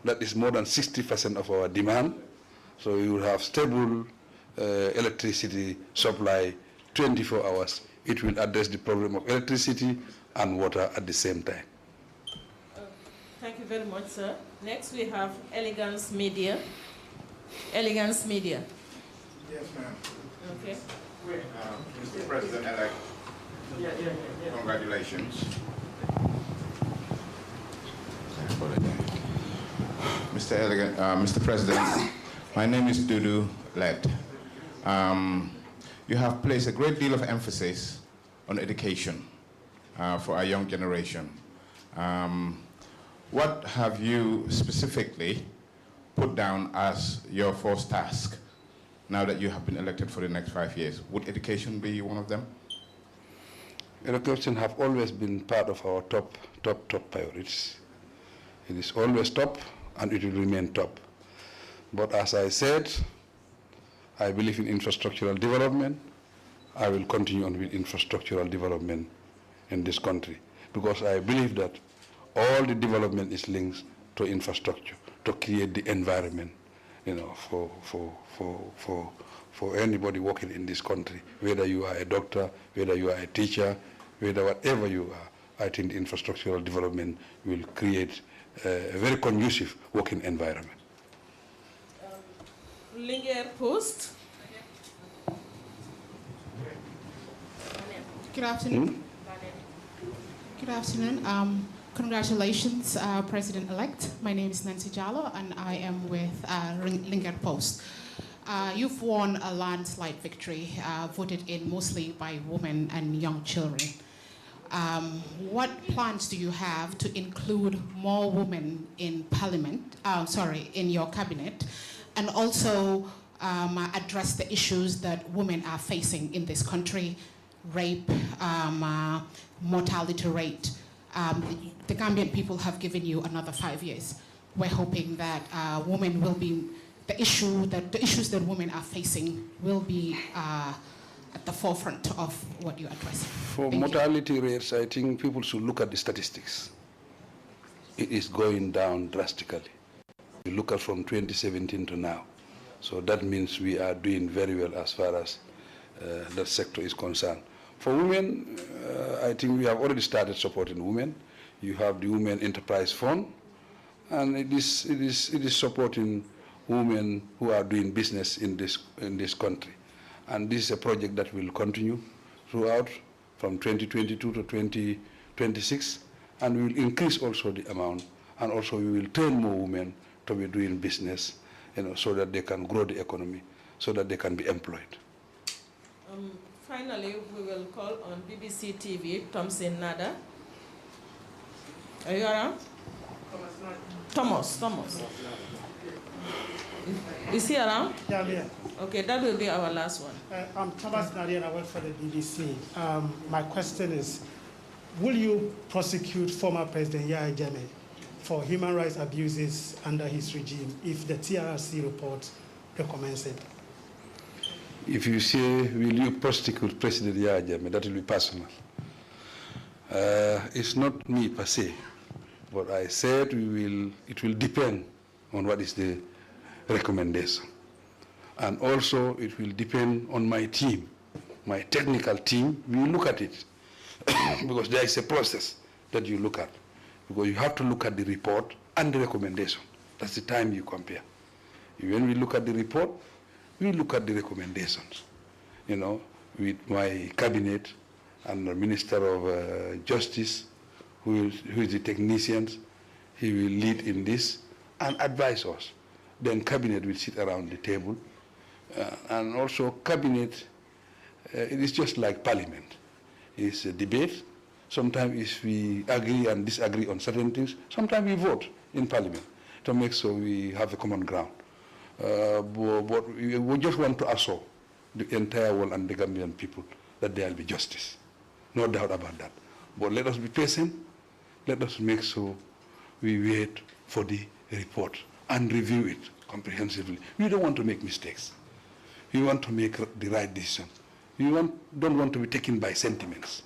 That is more than 60% of our demand. So we would have stable electricity supply 24 hours. It will address the problem of electricity and water at the same time. Thank you very much, sir. Next, we have Elegance Media. Elegance Media. Yes, ma'am. Okay. Mr. President-elect. Congratulations. Mr. President, my name is Dudu Led. You have placed a great deal of emphasis on education for our young generation. What have you specifically put down as your first task now that you have been elected for the next 5 years? Would education be one of them? Education have always been part of our top priorities. It is always top, and it will remain top. But as I said, I believe in infrastructural development. I will continue on with infrastructural development in this country, because I believe that all the development is linked to infrastructure, to create the environment, for anybody working in this country, whether you are a doctor, whether you are a teacher, whatever you are. I think the infrastructural development will create a very conducive working environment. Wellingara Post. Good afternoon. Good afternoon. Congratulations, President-elect. My name is Nancy Jallo, and I am with Wellingara Post. You've won a landslide victory, voted in mostly by women and young children. What plans do you have to include more women in Parliament, in your cabinet, and also address the issues that women are facing in this country, rape, mortality rate? The Gambian people have given you another 5 years. We're hoping that women will be, the issues that women are facing will be at the forefront of what you address. For mortality rates, I think people should look at the statistics. It is going down drastically. We look at from 2017 to now. So that means we are doing very well as far as that sector is concerned. For women, I think we have already started supporting women. You have the Women Enterprise Fund, and it is supporting women who are doing business in this country. And this is a project that will continue throughout from 2022 to 2026, and we will increase also the amount, and also we will train more women to be doing business, so that they can grow the economy, so that they can be employed. Finally, we will call on BBC TV, Thompson Nada. Are you around? Thomas. Is he around? Yeah, I'm here. Okay, that will be our last one. I'm Thomas Nadi and I work for the BBC. My question is, will you prosecute former President Yahya Jammeh for human rights abuses under his regime if the TRRC report recommends it? If you say, will you prosecute President Yahya Jammeh, that will be personal. It's not me per se, but I said it will depend on what is the recommendation. And also it will depend on my team, my technical team. We will look at it because there is a process that you look at. Because you have to look at the report and the recommendation. That's the time you compare. When we look at the report, we look at the recommendations, with my cabinet and the Minister of Justice, who is the technicians. He will lead in this and advise us. Then cabinet will sit around the table. And also cabinet, it is just like parliament. It's a debate. Sometimes we agree and disagree on certain things. Sometimes we vote in parliament to make sure we have a common ground. But we just want to assure the entire world and the Gambian people that there will be justice. No doubt about that. But let us be patient. Let us make sure we wait for the report and review it comprehensively. We don't want to make mistakes. We want to make the right decision. We don't want to be taken by sentiments.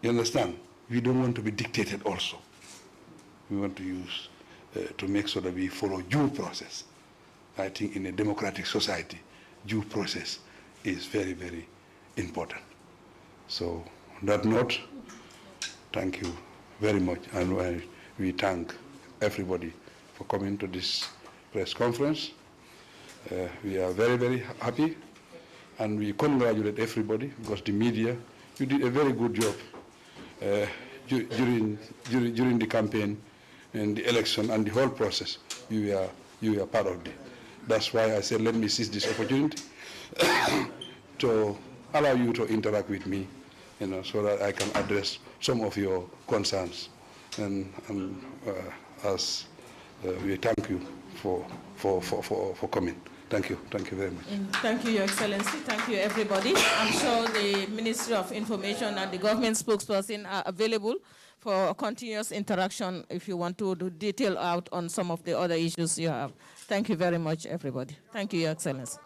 You understand? We don't want to be dictated also. We want to use, to make sure that we follow due process. I think in a democratic society, due process is very, very important. So on that note, thank you very much. And we thank everybody for coming to this press conference. We are very, very happy, and we congratulate everybody because the media, you did a very good job during the campaign and the election and the whole process. You are part of it. That's why I said, let me seize this opportunity to allow you to interact with me, so that I can address some of your concerns. And as we thank you for coming. Thank you very much. Thank you, Your Excellency. Thank you, everybody. I'm sure the Ministry of Information and the government spokesperson are available for continuous interaction if you want to do detail out on some of the other issues you have. Thank you very much, everybody. Thank you, Your Excellency.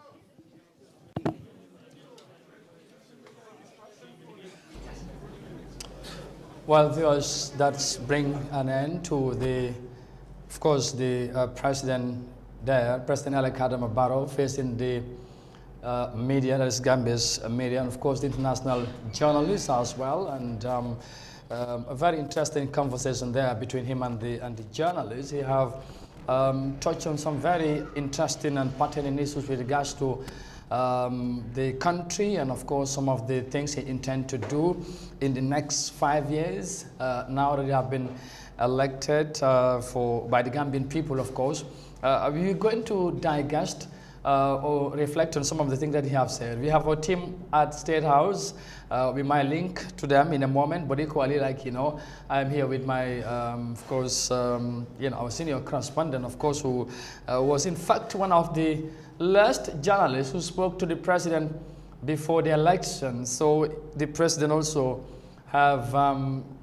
Well, viewers, that's bring an end to of course, the president there, President-elect Barrow, facing the media, that is Gambia's media, and of course the international journalists as well, and a very interesting conversation there between him and the journalists. He have touched on some very interesting and pertinent issues with regards to the country, and of course some of the things he intends to do in the next 5 years, now that they have been elected by the Gambian people, of course. Are we going to digest or reflect on some of the things that he has said? We have our team at State House. We might link to them in a moment, but equally, I'm here with my, of course, our senior correspondent, of course, who was in fact one of the last journalists who spoke to the president before the election. So the president also have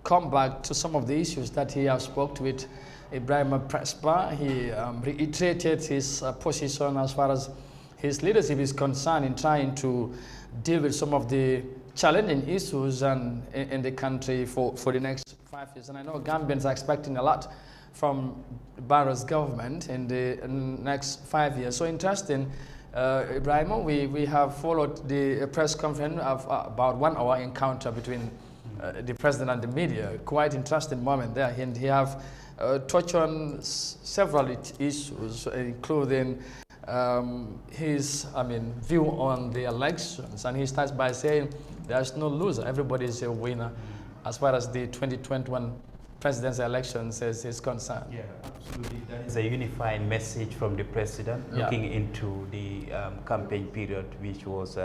come back to some of the issues that he has spoke to with Ibrahim Prespa. He reiterated his position as far as his leadership is concerned in trying to deal with some of the challenging issues in the country for the next 5 years. And I know Gambians are expecting a lot from Barrow's government in the next 5 years. So interesting, Ibrahim, we have followed the press conference of about 1 hour encounter between the president and the media. Quite interesting moment there, and he have touched on several issues, including his, view on the elections, and he starts by saying there's no loser, everybody is a winner as far as the 2021 presidential elections is concerned. Yeah, absolutely. That is a unifying message from the president looking into the campaign period, which was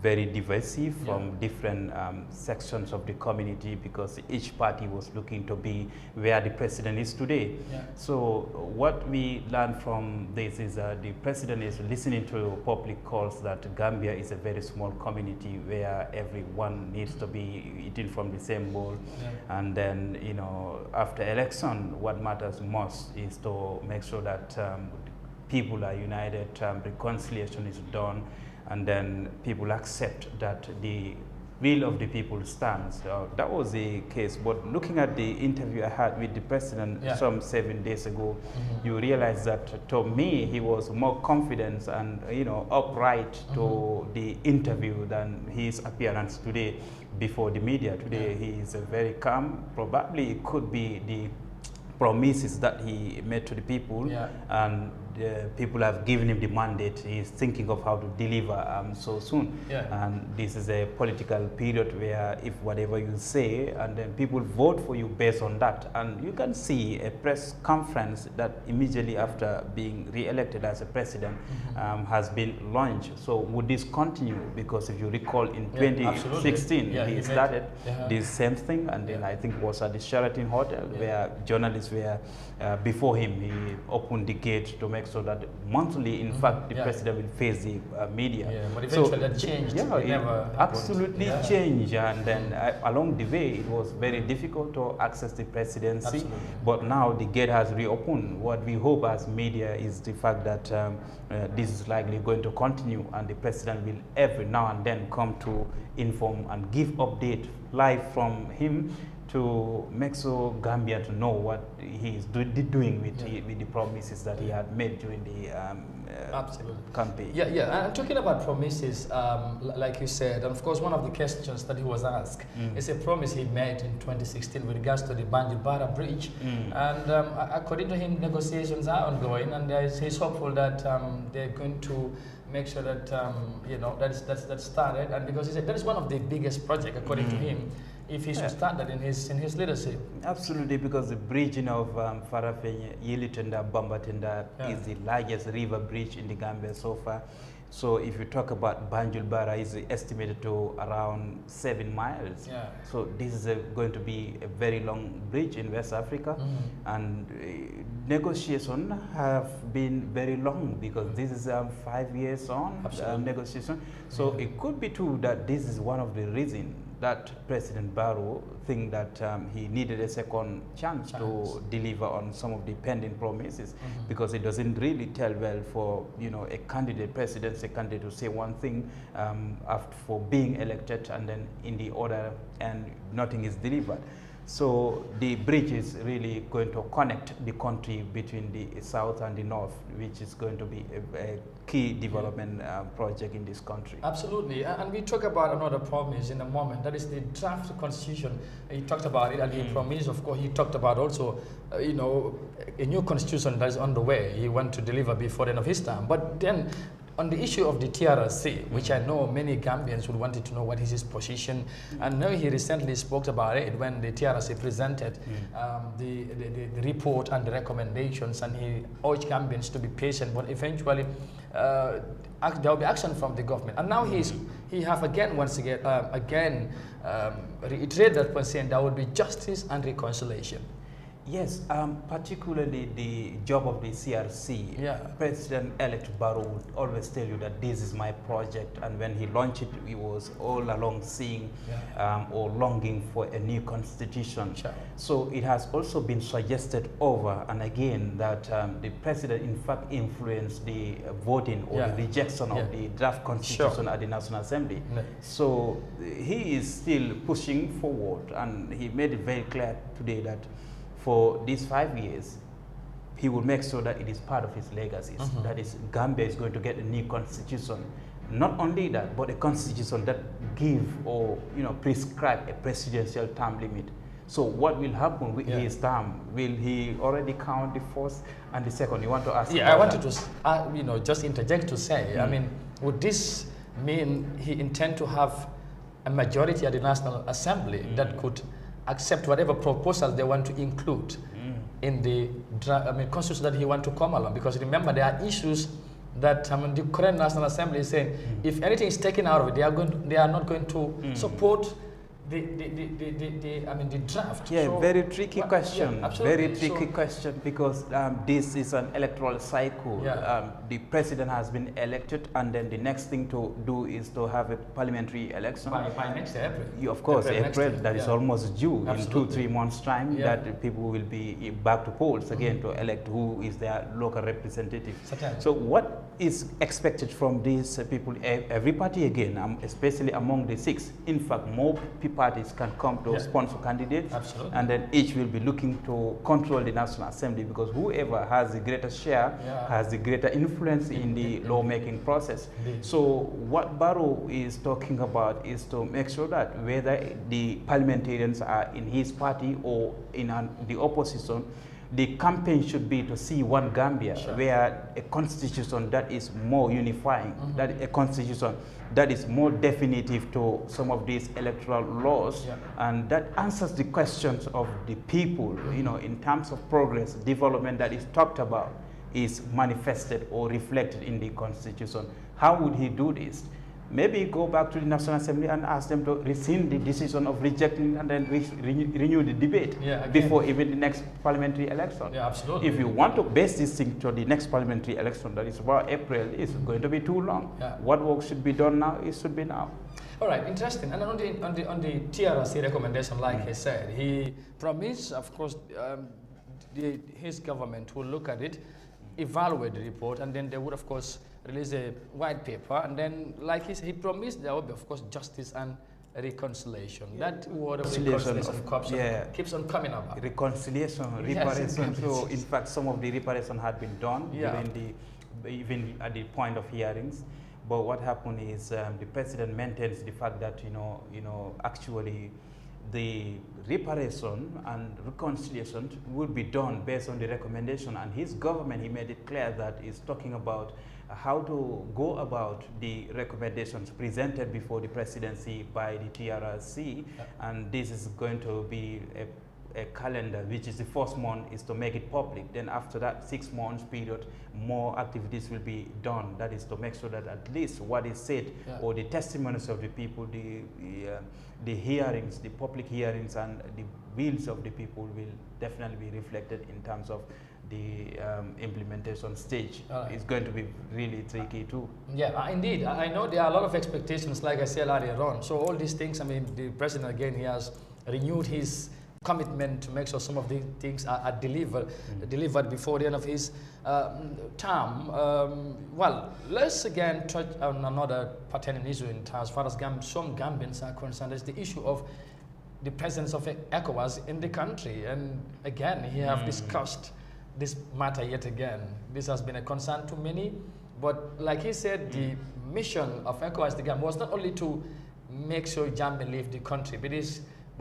very divisive from different sections of the community, because each party was looking to be where the president is today. So what we learned from this is the president is listening to public calls that Gambia is a very small community where everyone needs to be eating from the same bowl. And then, you know, after election, what matters most is to make sure that people are united, reconciliation is done, and then people accept that the will of the people stands. That was the case. But looking at the interview I had with the president some 7 days ago, you realize that to me he was more confident and upright to the interview than his appearance today before the media. Today he is very calm. Probably it could be the promises that he made to the people, and the people have given him the mandate. He's thinking of how to deliver so soon. And this is a political period where if whatever you say, and then people vote for you based on that. And you can see a press conference that immediately after being re-elected as a president has been launched. So would this continue? Because if you recall in 2016, he started this same thing, and then I think it was at the Sheraton Hotel where journalists were before him. He opened the gate to make sure that monthly, in fact, the president will face the media. But eventually that changed. It absolutely changed, and then along the way it was very difficult to access the presidency. But now the gate has reopened. What we hope as media is the fact that this is likely going to continue, and the president will every now and then come to inform and give update live from him to make sure Gambia to know what he is doing with the promises that he had made during the campaign. And talking about promises, like you said, and of course one of the questions that he was asked is a promise he made in 2016 with regards to the Barrow Bridge. And according to him, negotiations are ongoing, and he's hopeful that they're going to make sure that that's started. And because he said that is one of the biggest projects, according to him, if he should start that in his leadership. Absolutely, because the bridging of Farafenye, Yilitenda, Bambatenda is the largest river bridge in the Gambia so far. So if you talk about Banjul Bara, is estimated to around 7 miles. So this is going to be a very long bridge in West Africa, and negotiations have been very long, because this is 5 years on negotiation. So it could be true that this is one of the reasons that President Barrow think that he needed a second chance to deliver on some of the pending promises, because it doesn't really tell well for a presidential candidate to say one thing after for being elected, and then in the order and nothing is delivered. So the bridge is really going to connect the country between the south and the north, which is going to be a key development project in this country. Absolutely, and we talk about another promise in a moment. That is the draft constitution. He talked about it, and he promised. Of course, he talked about also, a new constitution that is on the way. He want to deliver before the end of his term. But then, on the issue of the TRC, which I know many Gambians would wanted to know what is his position, and now he recently spoke about it when the TRC presented the report and the recommendations, and he urged Gambians to be patient, but eventually there will be action from the government. And now he have once again reiterated that point, saying there will be justice and reconciliation. Yes, particularly the job of the CRC. President-elect Barrow would always tell you that this is my project, and when he launched it, he was all along seeing or longing for a new constitution. So it has also been suggested over and again that the president in fact influenced the voting or the rejection of the draft constitution at the National Assembly. So he is still pushing forward, and he made it very clear today that for these 5 years, he will make sure that it is part of his legacies. That is, Gambia is going to get a new constitution. Not only that, but a constitution that give or prescribe a presidential term limit. So what will happen with his term? Will he already count the first and the second? You want to ask? Yeah, I wanted to just interject to say, I mean, would this mean he intend to have a majority at the National Assembly that could accept whatever proposals they want to include in the constitution that he want to come along? Because remember, there are issues that the current National Assembly is saying if anything is taken out of it, they are not going to support the draft. Yeah, so very tricky question. Yeah, very tricky question, because this is an electoral cycle. Yeah. The president has been elected, and then the next thing to do is to have a parliamentary election. By next April. Of course, April that is almost due. Absolutely. In 2-3 months' time, Yeah. that people will be back to polls again to elect who is their local representative. Certainly. So what is expected from these people? Every party again, especially among the 6. In fact, more parties can come to sponsor candidates. Absolutely. And then each will be looking to control the National Assembly, because whoever has the greater share has the greater influence in the lawmaking process. So what Barrow is talking about is to make sure that whether the parliamentarians are in his party or in the opposition, the campaign should be to see one Gambia, where a constitution that is more unifying, that a constitution that is more definitive to some of these electoral laws, and that answers the questions of the people, in terms of progress, development that is talked about is manifested or reflected in the constitution. How would he do this? Maybe go back to the National Assembly and ask them to rescind the decision of rejecting and then renew the debate before even the next parliamentary election. Yeah, absolutely. If you want to base this thing to the next parliamentary election, that is about April, it's going to be too long. Yeah. What work should be done now, it should be now. All right, interesting. And on the TRC recommendation, like he said, he promised, of course, his government will look at it, evaluate the report, and then they would, of course, release a white paper. And then, like he promised, there will be, of course, justice and reconciliation. That word of reconciliation keeps on coming up. Reconciliation, reparation. So, in fact, some of the reparation had been done during even at the point of hearings. But what happened is the president maintains the fact that actually the reparation and reconciliation will be done based on the recommendation, and his government, he made it clear that he's talking about how to go about the recommendations presented before the presidency by the TRRC, and this is going to be a calendar, which is the first month is to make it public. Then after that 6 months period, more activities will be done. That is to make sure that at least what is said or the testimonies of the people, the hearings, the public hearings and the wills of the people will definitely be reflected in terms of the implementation stage. It's going to be really tricky too. Yeah, indeed. I know there are a lot of expectations, like I said earlier on. So all these things, I mean, the president again, he has renewed his commitment to make sure some of these things are delivered before the end of his term. Well, let's again touch on another pertinent issue as far as some Gambians are concerned. Is the issue of the presence of ECOWAS in the country. And again, he have discussed this matter yet again. This has been a concern to many, but like he said, the mission of ECOWAS, the Gambia, was not only to make sure Jammeh leave the country, but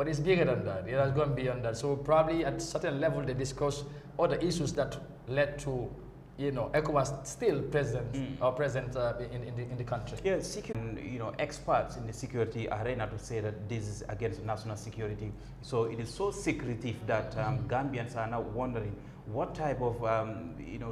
it's bigger than that. It has gone beyond that. So probably at a certain level, they discuss other issues that led to, ECOWAS still present in the country. Yeah, experts in the security arena to say that this is against national security. So it is so secretive that Gambians are now wondering what type of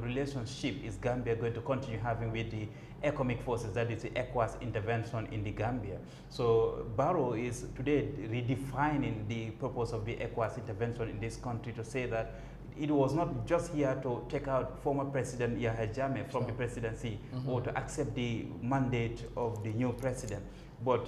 relationship is Gambia going to continue having with the economic forces, that is the ECOWAS intervention in the Gambia. So Barrow is today redefining the purpose of the ECOWAS intervention in this country to say that it was not just here to take out former President Yahya Jammeh from the presidency or to accept the mandate of the new president, but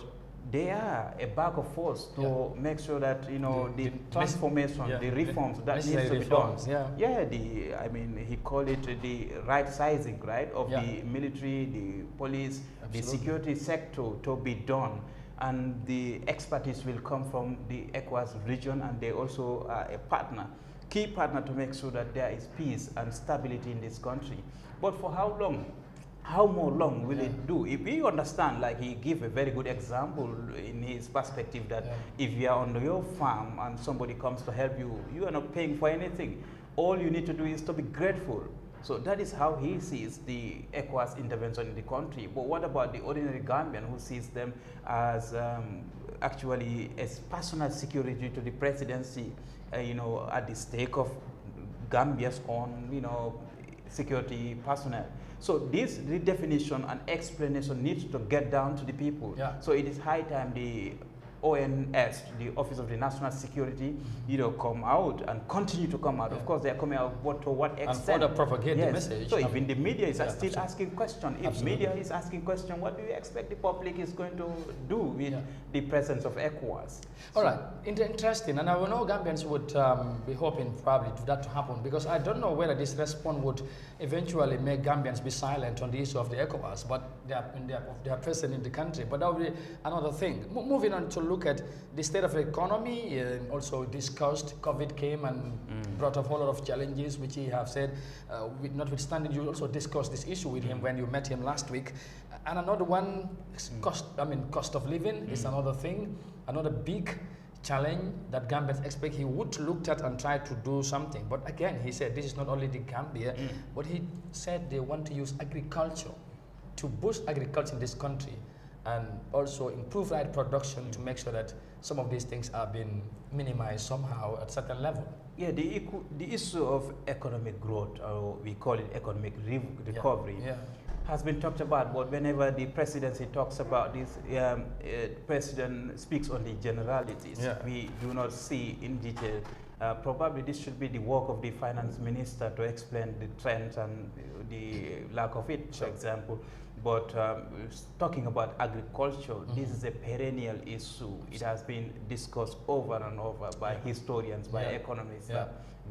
they are a backup force to make sure that the transformation, the reforms that needs to be done. I mean, he called it the right sizing, right, of the military, the police, the security sector to be done. And the expertise will come from the ECOWAS region, and they also are a partner, key partner, to make sure that there is peace and stability in this country. But for how long? how more long will it do? If we understand, like he gave a very good example in his perspective that if you are on your farm and somebody comes to help you, you are not paying for anything. All you need to do is to be grateful. So that is how he sees the ECOWAS intervention in the country. But what about the ordinary Gambian who sees them as actually as personal security to the presidency, you know, at the stake of Gambia's own, you know, security personnel? So this redefinition and explanation needs to get down to the people. So it is high time the ONS, the Office of the National Security, you know, come out and continue to come out. Of course, they are coming out, but to what extent? And further propagate the message. So even the media is still asking questions. If media is asking questions, what do you expect the public is going to do with the presence of ECOWAS? All right, interesting. And I know Gambians would be hoping probably for that to happen, because I don't know whether this response would eventually make Gambians be silent on the issue of the ECOWAS, but they are present in the country. But that will be another thing. Moving on to look at the state of the economy, and also discussed COVID came and brought up a whole lot of challenges, which he have said, notwithstanding, you also discussed this issue with him when you met him last week. And another one, cost of living is another thing, another big challenge that Gambians expect he would look at and try to do something. But again, he said this is not only the Gambia, but he said they want to use agriculture to boost agriculture in this country and also improve right production to make sure that some of these things are being minimized somehow at certain level. Yeah, the issue of economic growth, or we call it economic recovery, has been talked about, but whenever the presidency talks about this, president speaks on the generalities. We do not see in detail. Probably this should be the work of the finance minister to explain the trends and the lack of it, for example. But talking about agriculture, this is a perennial issue. It has been discussed over and over by historians, by economists.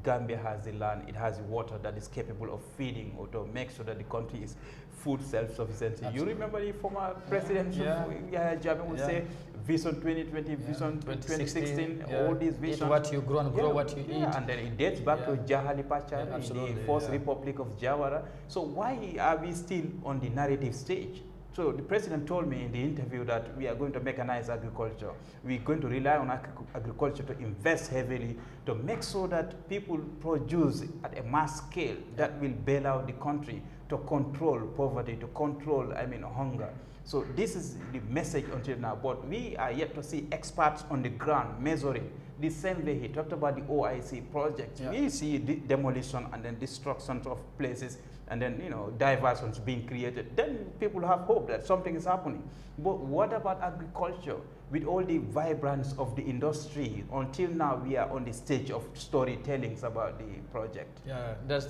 Gambia has the land, it has the water that is capable of feeding or to make sure that the country is food self-sufficiency. You remember the former president, Yahya Jammeh, would say, Vision 2020, Vision 2016, all these visions. Eat what you grow and grow what you eat. And then it dates back to Jahali Pachar, the First Republic of Jawara. So why are we still on the narrative stage? So the president told me in the interview that we are going to mechanize agriculture. We're going to rely on agriculture to invest heavily to make sure that people produce at a mass scale that will bail out the country, to control poverty, to control, hunger. So this is the message until now, but we are yet to see experts on the ground measuring. The same way he talked about the OIC project. We see demolition and then destruction of places, and then diversions being created. Then people have hope that something is happening. But what about agriculture? With all the vibrance of the industry, until now we are on the stage of storytellings about the project. Yeah, that's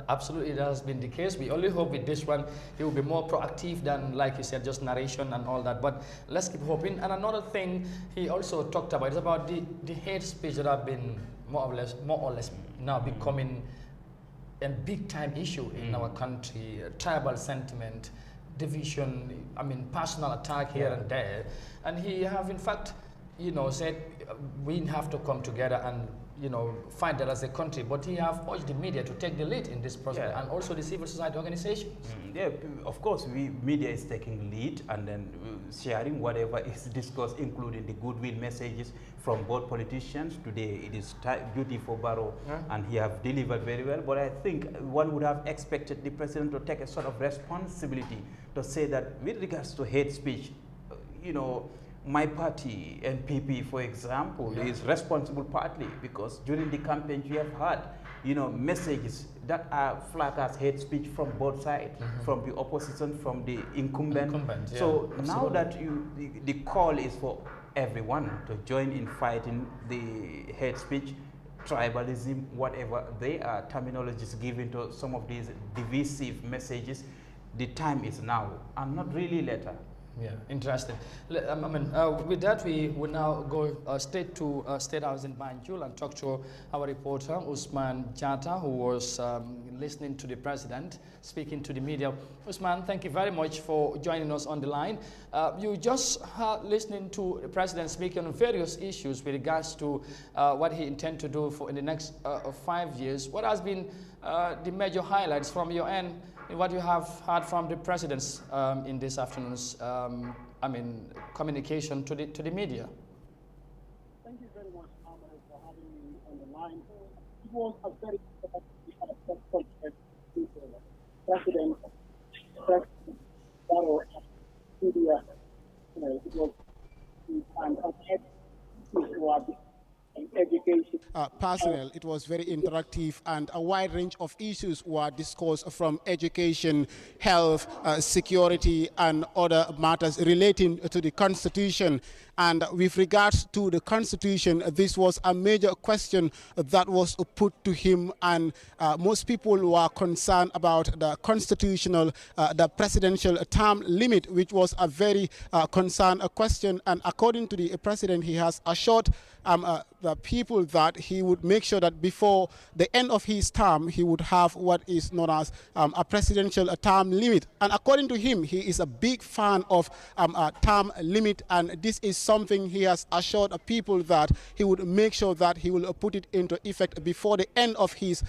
absolutely, that has been the case. We only hope with this one he will be more proactive than, like you said, just narration and all that. But let's keep hoping. And another thing he also talked about is about the hate speech that have been more or less now becoming a big time issue in our country. Tribal sentiment, division, personal attack here and there. And he have in fact, said we have to come together and fight that as a country. But he have urged the media to take the lead in this process, and also the civil society organizations. Yeah, of course, media is taking lead and then sharing whatever is discussed, including the goodwill messages from both politicians. Today it is duty for Barrow, and he have delivered very well. But I think one would have expected the president to take a sort of responsibility to say that with regards to hate speech, my party, NPP, for example, is responsible partly because during the campaign you have had, messages that are flagged as hate speech from both sides, from the opposition, from the incumbent. So now that the call is for everyone to join in fighting the hate speech, tribalism, whatever they are terminologies given to some of these divisive messages, the time is now and not really later. Yeah, interesting. With that, we will now go straight to State House in Banjul and talk to our reporter, Usman Jata, who was listening to the president, speaking to the media. Usman, thank you very much for joining us on the line. You just listening to the president speaking on various issues with regards to what he intends to do in the next 5 years. What has been the major highlights from your end what you have heard from the presidents in this afternoon's communication to the media. Thank you very much, Ahmed, for having me on the line. It was a very President Barrow, India, it was education. Personnel, it was very interactive, and a wide range of issues were discussed, from education, health, security, and other matters relating to the Constitution. And with regards to the Constitution, this was a major question that was put to him, and most people were concerned about the constitutional, the presidential term limit, which was a very concerned question. And according to the president, he has assured the people that he would make sure that before the end of his term, he would have what is known as a presidential term limit. And according to him, he is a big fan of a term limit, and this is something he has assured people that he would make sure that he will put it into effect before the end of his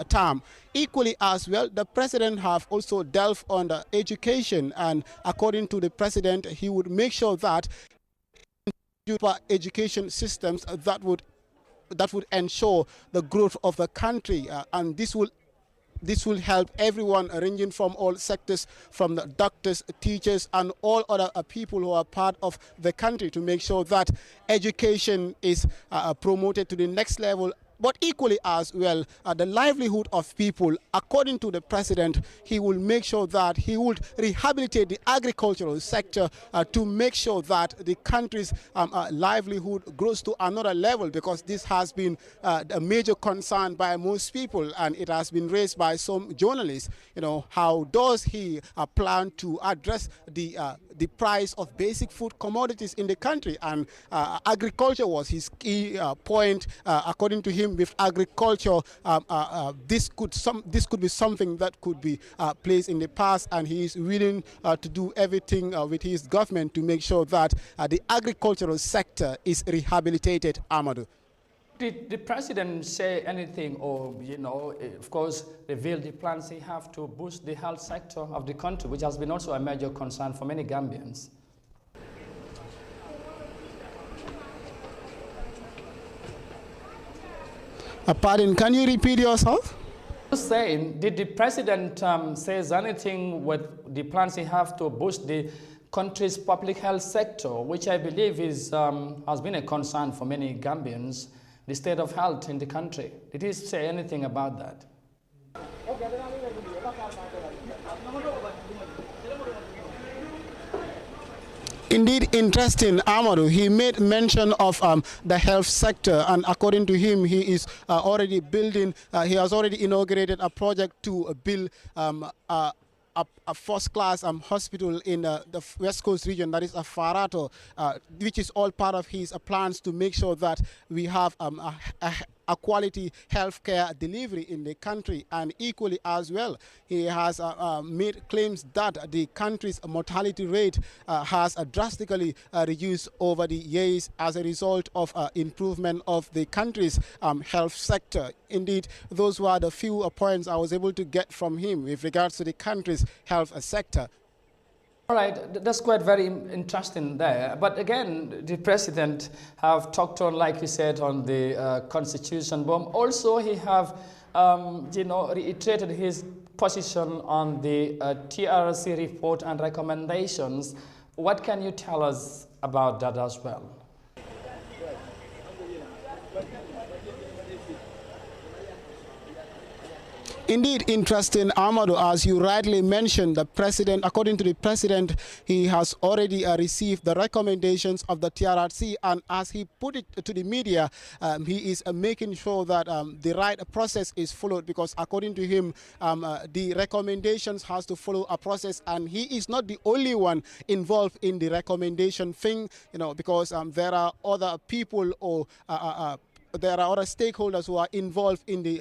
term. Equally as well, the president have also delved on the education, and according to the president, he would make sure that education systems that would ensure the growth of the country, and this will help everyone, ranging from all sectors, from the doctors, teachers, and all other people who are part of the country, to make sure that education is promoted to the next level. But equally as well, the livelihood of people, according to the president, he will make sure that he would rehabilitate the agricultural sector to make sure that the country's livelihood grows to another level, because this has been a major concern by most people, and it has been raised by some journalists. How does he plan to address the price of basic food commodities in the country? And agriculture was his key point. According to him, with agriculture, this could be something that could be placed in the past, and he is willing to do everything with his government to make sure that the agricultural sector is rehabilitated. Amadou. Did the president say anything, or, of course, reveal the plans he have to boost the health sector of the country, which has been also a major concern for many Gambians? Pardon, can you repeat yourself? Just saying, did the president say anything with the plans he have to boost the country's public health sector, which I believe is has been a concern for many Gambians, the state of health in the country? Did he say anything about that? Indeed, interesting, Amadou. He made mention of the health sector, and according to him, he is already building, he has already inaugurated a project to build a first-class hospital in the West Coast region, that is Farato, which is all part of his plans to make sure that we have a quality healthcare delivery in the country. And equally as well, he has made claims that the country's mortality rate has drastically reduced over the years as a result of improvement of the country's health sector. Indeed, those were the few points I was able to get from him with regards to the country's health sector. All right, that's quite very interesting there. But again, the president have talked on, like you said, on the constitution, but also he have, reiterated his position on the TRC report and recommendations. What can you tell us about that as well? Indeed, interesting, Amadou. As you rightly mentioned, the president, according to the president, he has already received the recommendations of the TRRC, and as he put it to the media, he is making sure that the right process is followed, because according to him, the recommendations has to follow a process, and he is not the only one involved in the recommendation thing, because there are other people or there are other stakeholders who are involved in the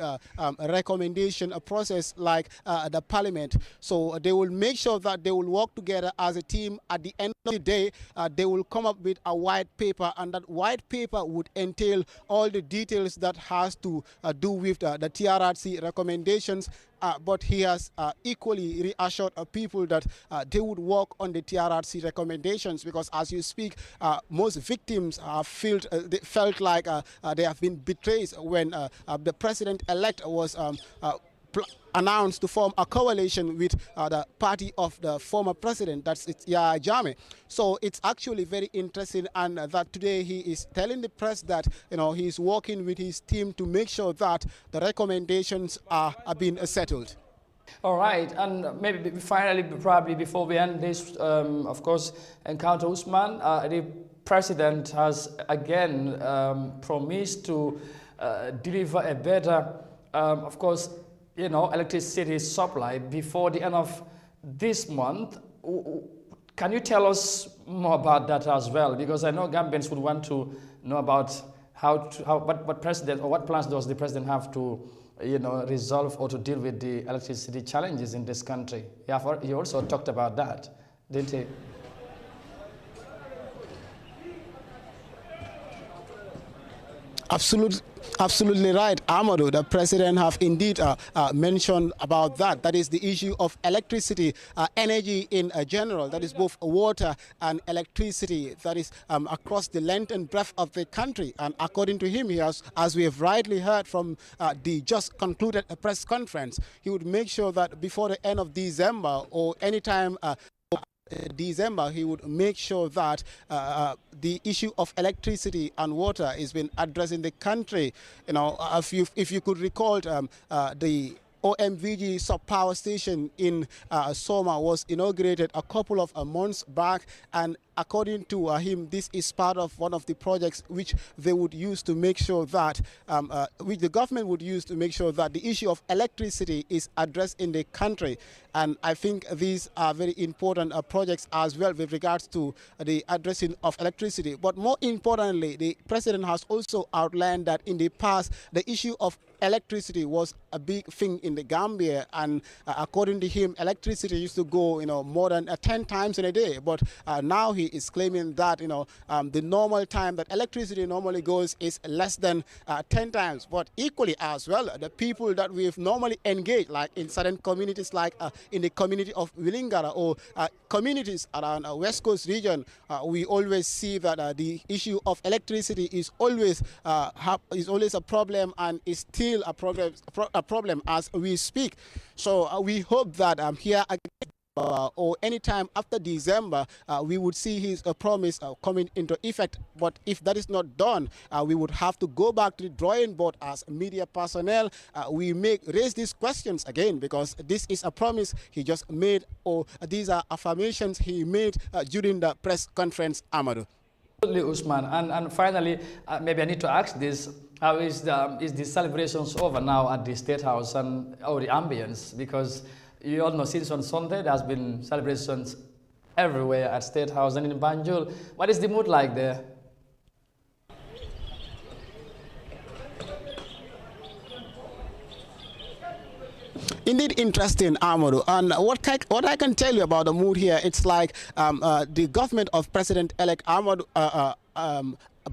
recommendation process, like the parliament. So they will make sure that they will work together as a team. At the end of the day, they will come up with a white paper, and that white paper would entail all the details that has to do with the TRRC recommendations. but he has equally reassured people that they would work on the TRRC recommendations, because as you speak, most victims they felt like they have been betrayed when the president-elect was announced to form a coalition with the party of the former president, that's Yahya Jammeh. So it's actually very interesting, and that today he is telling the press that he's working with his team to make sure that the recommendations are being settled. All right, and maybe finally, probably before we end this, of course, encounter, Usman, the president has again promised to deliver a better, of course, electricity supply before the end of this month. Can you tell us more about that as well? Because I know Gambians would want to know about what president or what plans does the president have to resolve or to deal with the electricity challenges in this country. You also talked about that, didn't you? Absolutely right, Amadou. The president have indeed mentioned about that. That is the issue of electricity, energy in general. That is both water and electricity. That is across the length and breadth of the country. And according to him, he has, as we have rightly heard from the just concluded press conference, he would make sure that before the end of December or anytime December, he would make sure that the issue of electricity and water is being addressed in the country. If you could recall, the OMVG sub-power station in Soma was inaugurated a couple of months back, and according to him, this is part of one of the projects which they would use to make sure that, which the government would use to make sure that the issue of electricity is addressed in the country. And I think these are very important projects as well with regards to the addressing of electricity. But more importantly, the president has also outlined that in the past, the issue of electricity was a big thing in the Gambia, and according to him, electricity used to go, more than 10 times in a day. But now he is claiming that, the normal time that electricity normally goes is less than 10 times. But equally as well, the people that we've normally engaged, like in certain communities, like in the community of Wellingara or communities around West Coast region, we always see that the issue of electricity is always a problem, and is still a problem as we speak. So we hope that here again, or anytime after December, we would see his promise coming into effect. But if that is not done, we would have to go back to the drawing board as media personnel. We raise these questions again, because this is a promise he just made, or these are affirmations he made during the press conference, Amadou. Absolutely, Usman. And finally, maybe I need to ask this. How is the celebrations over now at the State House and or the ambience? Because you all know since on Sunday there has been celebrations everywhere at State House and in Banjul. What is the mood like there? Indeed interesting, Amadou. And what I can tell you about the mood here, it's like the government of President-elect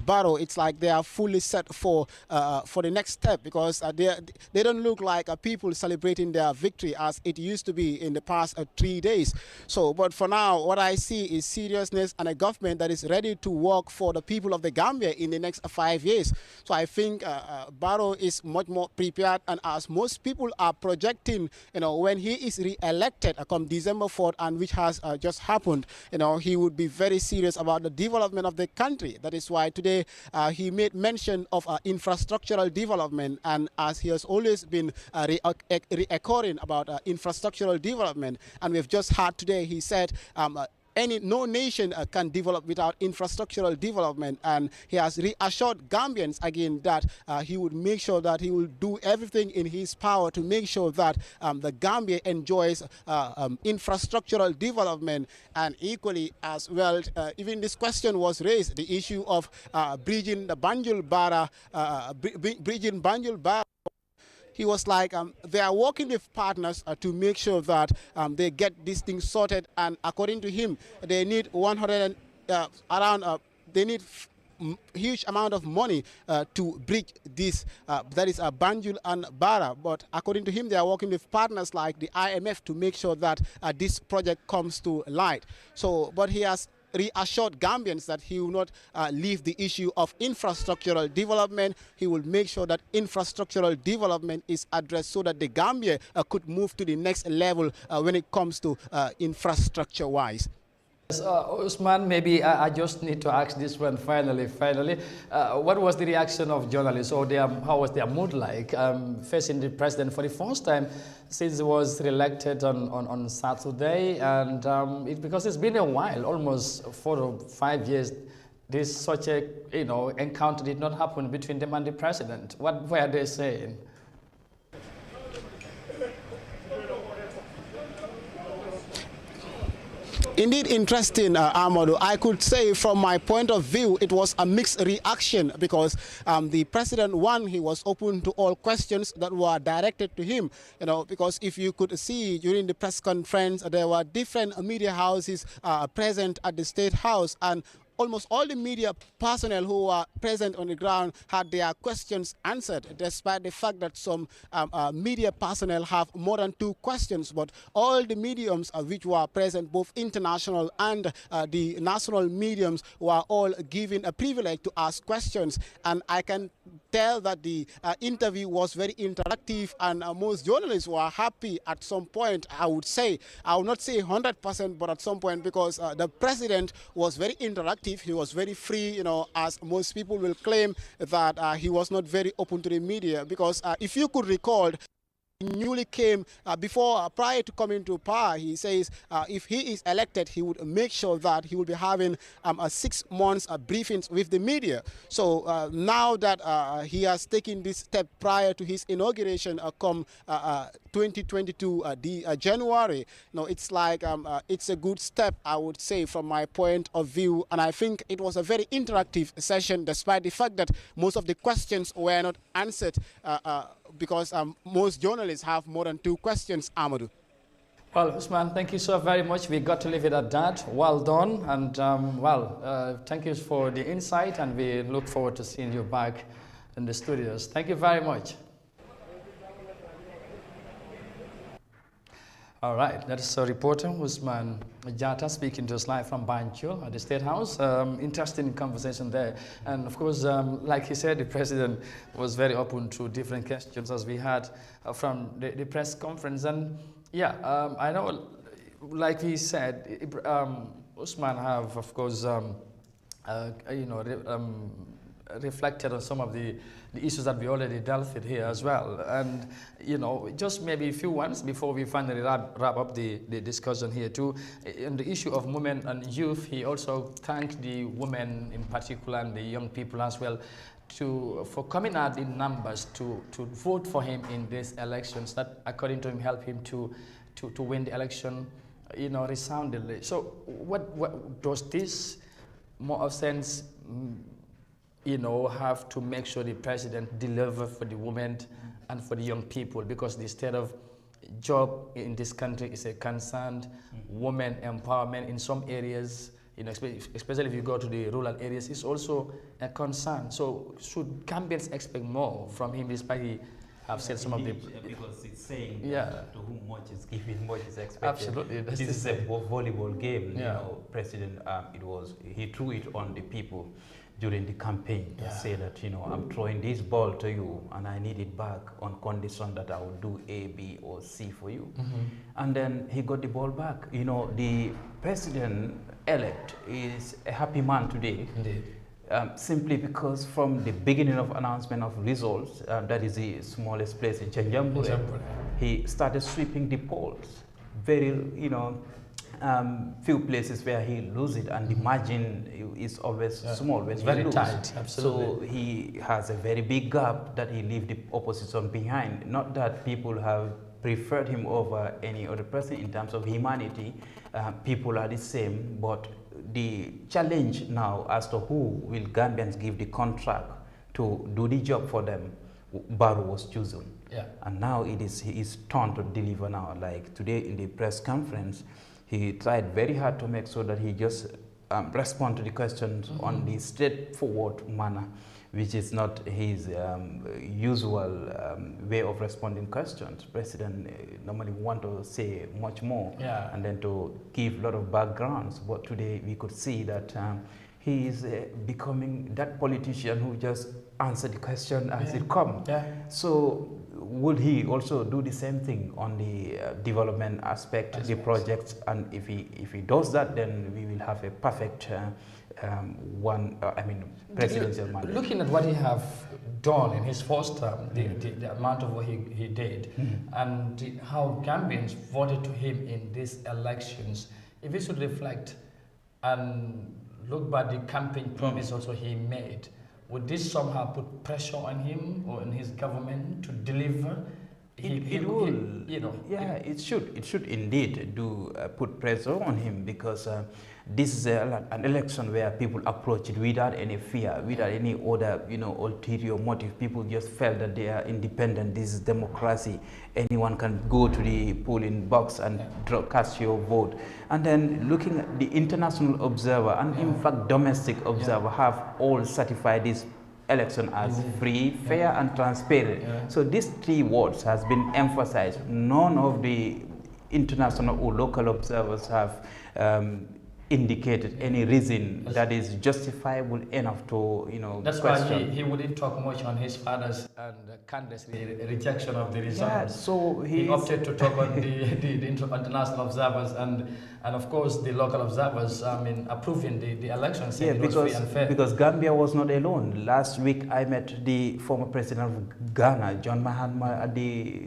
Barrow, it's like they are fully set for the next step, because they don't look like people celebrating their victory as it used to be in the past 3 days. So, but for now, what I see is seriousness and a government that is ready to work for the people of the Gambia in the next 5 years. So I think Barrow is much more prepared, and as most people are projecting, when he is re-elected come December 4th, and which has just happened, he would be very serious about the development of the country. That is why today he made mention of infrastructural development, and as he has always been re-echoing about infrastructural development, and we've just heard today, he said no nation can develop without infrastructural development, and he has reassured Gambians again that he would make sure that he will do everything in his power to make sure that the Gambia enjoys infrastructural development. And equally as well, even this question was raised, the issue of bridging Banjul Barrow. He was like, they are working with partners to make sure that they get this thing sorted. And according to him, they need they need huge amount of money to bridge this, that is Banjul and Barrow. But according to him, they are working with partners like the IMF to make sure that this project comes to light. So, but he has reassured Gambians that he will not leave the issue of infrastructural development. He will make sure that infrastructural development is addressed so that the Gambia could move to the next level when it comes to infrastructure-wise. Usman, maybe I just need to ask this one finally. What was the reaction of journalists, or how was their mood like facing the president for the first time since he was re-elected on Saturday? And because it's been a while, almost 4 or 5 years, this such a encounter did not happen between them and the president. What were they saying? Indeed interesting, Amadou. I could say from my point of view, it was a mixed reaction because the president, one, he was open to all questions that were directed to him, because if you could see during the press conference, there were different media houses present at the State House, and almost all the media personnel who were present on the ground had their questions answered, despite the fact that some media personnel have more than 2 questions. But all the mediums which were present, both international and the national mediums, were all given a privilege to ask questions. And I can tell that the interview was very interactive, and most journalists were happy at some point, I would say. I will not say 100%, but at some point, because the president was very interactive. He was very free, as most people will claim that he was not very open to the media. Because if you could recall, newly came prior to coming to power, he says if he is elected, he would make sure that he will be having 6 months briefings with the media. So now that he has taken this step prior to his inauguration come 2022 January, it's like it's a good step, I would say, from my point of view. And I think it was a very interactive session, despite the fact that most of the questions were not answered because most journalists have more than 2 questions, Amadou. Well, Usman, thank you so very much. We got to leave it at that. Well done. And thank you for the insight, and we look forward to seeing you back in the studios. Thank you very much. All right, that is a reporter, Usman Jata, speaking to us live from Banjul at the State House. Interesting conversation there. And of course, like he said, the president was very open to different questions as we had from the press conference. And yeah, I know, like he said, Usman have, of course, reflected on some of the issues that we already dealt with here as well. And, just maybe a few ones before we finally wrap up the discussion here too. In the issue of women and youth, he also thanked the women in particular and the young people as well for coming out in numbers to vote for him in these elections that, according to him, helped him to win the election, resoundingly. So what does this more of sense have to make sure the president deliver for the women and for the young people, because the state of job in this country is a concern. Women empowerment in some areas, especially if you go to the rural areas, is also a concern. So should Gambians expect more from him, despite he have said some of the... Because it's saying to whom much is given, much is expected. Absolutely. This is a volleyball game. President, he threw it on the people during the campaign to say that, I'm throwing this ball to you and I need it back on condition that I will do A, B, or C for you. And then he got the ball back. The president-elect is a happy man today. Indeed. Simply because from the beginning of announcement of results, that is the smallest place in Chenjambure, he started sweeping the polls. Very, few places where he loses it, and the margin is always small when it's he very loses. tight, absolutely. So he has a very big gap that he leaves the opposition behind. Not that people have preferred him over any other person in terms of humanity. People are the same, but the challenge now as to who will Gambians give the contract to do the job for them, Barrow was chosen. And now he is turn to deliver now. Like today in the press conference, he tried very hard to make sure that he just respond to the questions on the straightforward manner, which is not his usual way of responding questions. President normally want to say much more and then to give a lot of backgrounds. But today we could see that he is becoming that politician who just answer the question as it comes. So would he also do the same thing on the development aspect, the projects? And if he does that, then we will have a perfect presidential mandate. Looking at what he have done in his first term, the amount of what he did, and how Gambians voted to him in these elections, if we should reflect and look back the campaign promise also he made, would this somehow put pressure on him or on his government to deliver? It will, it should indeed do put pressure on him, because this is an election where people approach it without any fear, without any other, ulterior motive. People just felt that they are independent. This is democracy. Anyone can go to the polling box and cast your vote. And then looking at the international observer and in fact domestic observer have all certified this election as free, fair, and transparent. So these three words has been emphasized. None of the international or local observers have indicated any reason that is justifiable enough to, That's question. why he wouldn't talk much on his father's and Candace's rejection of the results. So he opted to talk on the international observers and of course the local observers. Approving the elections. Yeah, because Gambia was not alone. Last week I met the former president of Ghana, John Mahama, at the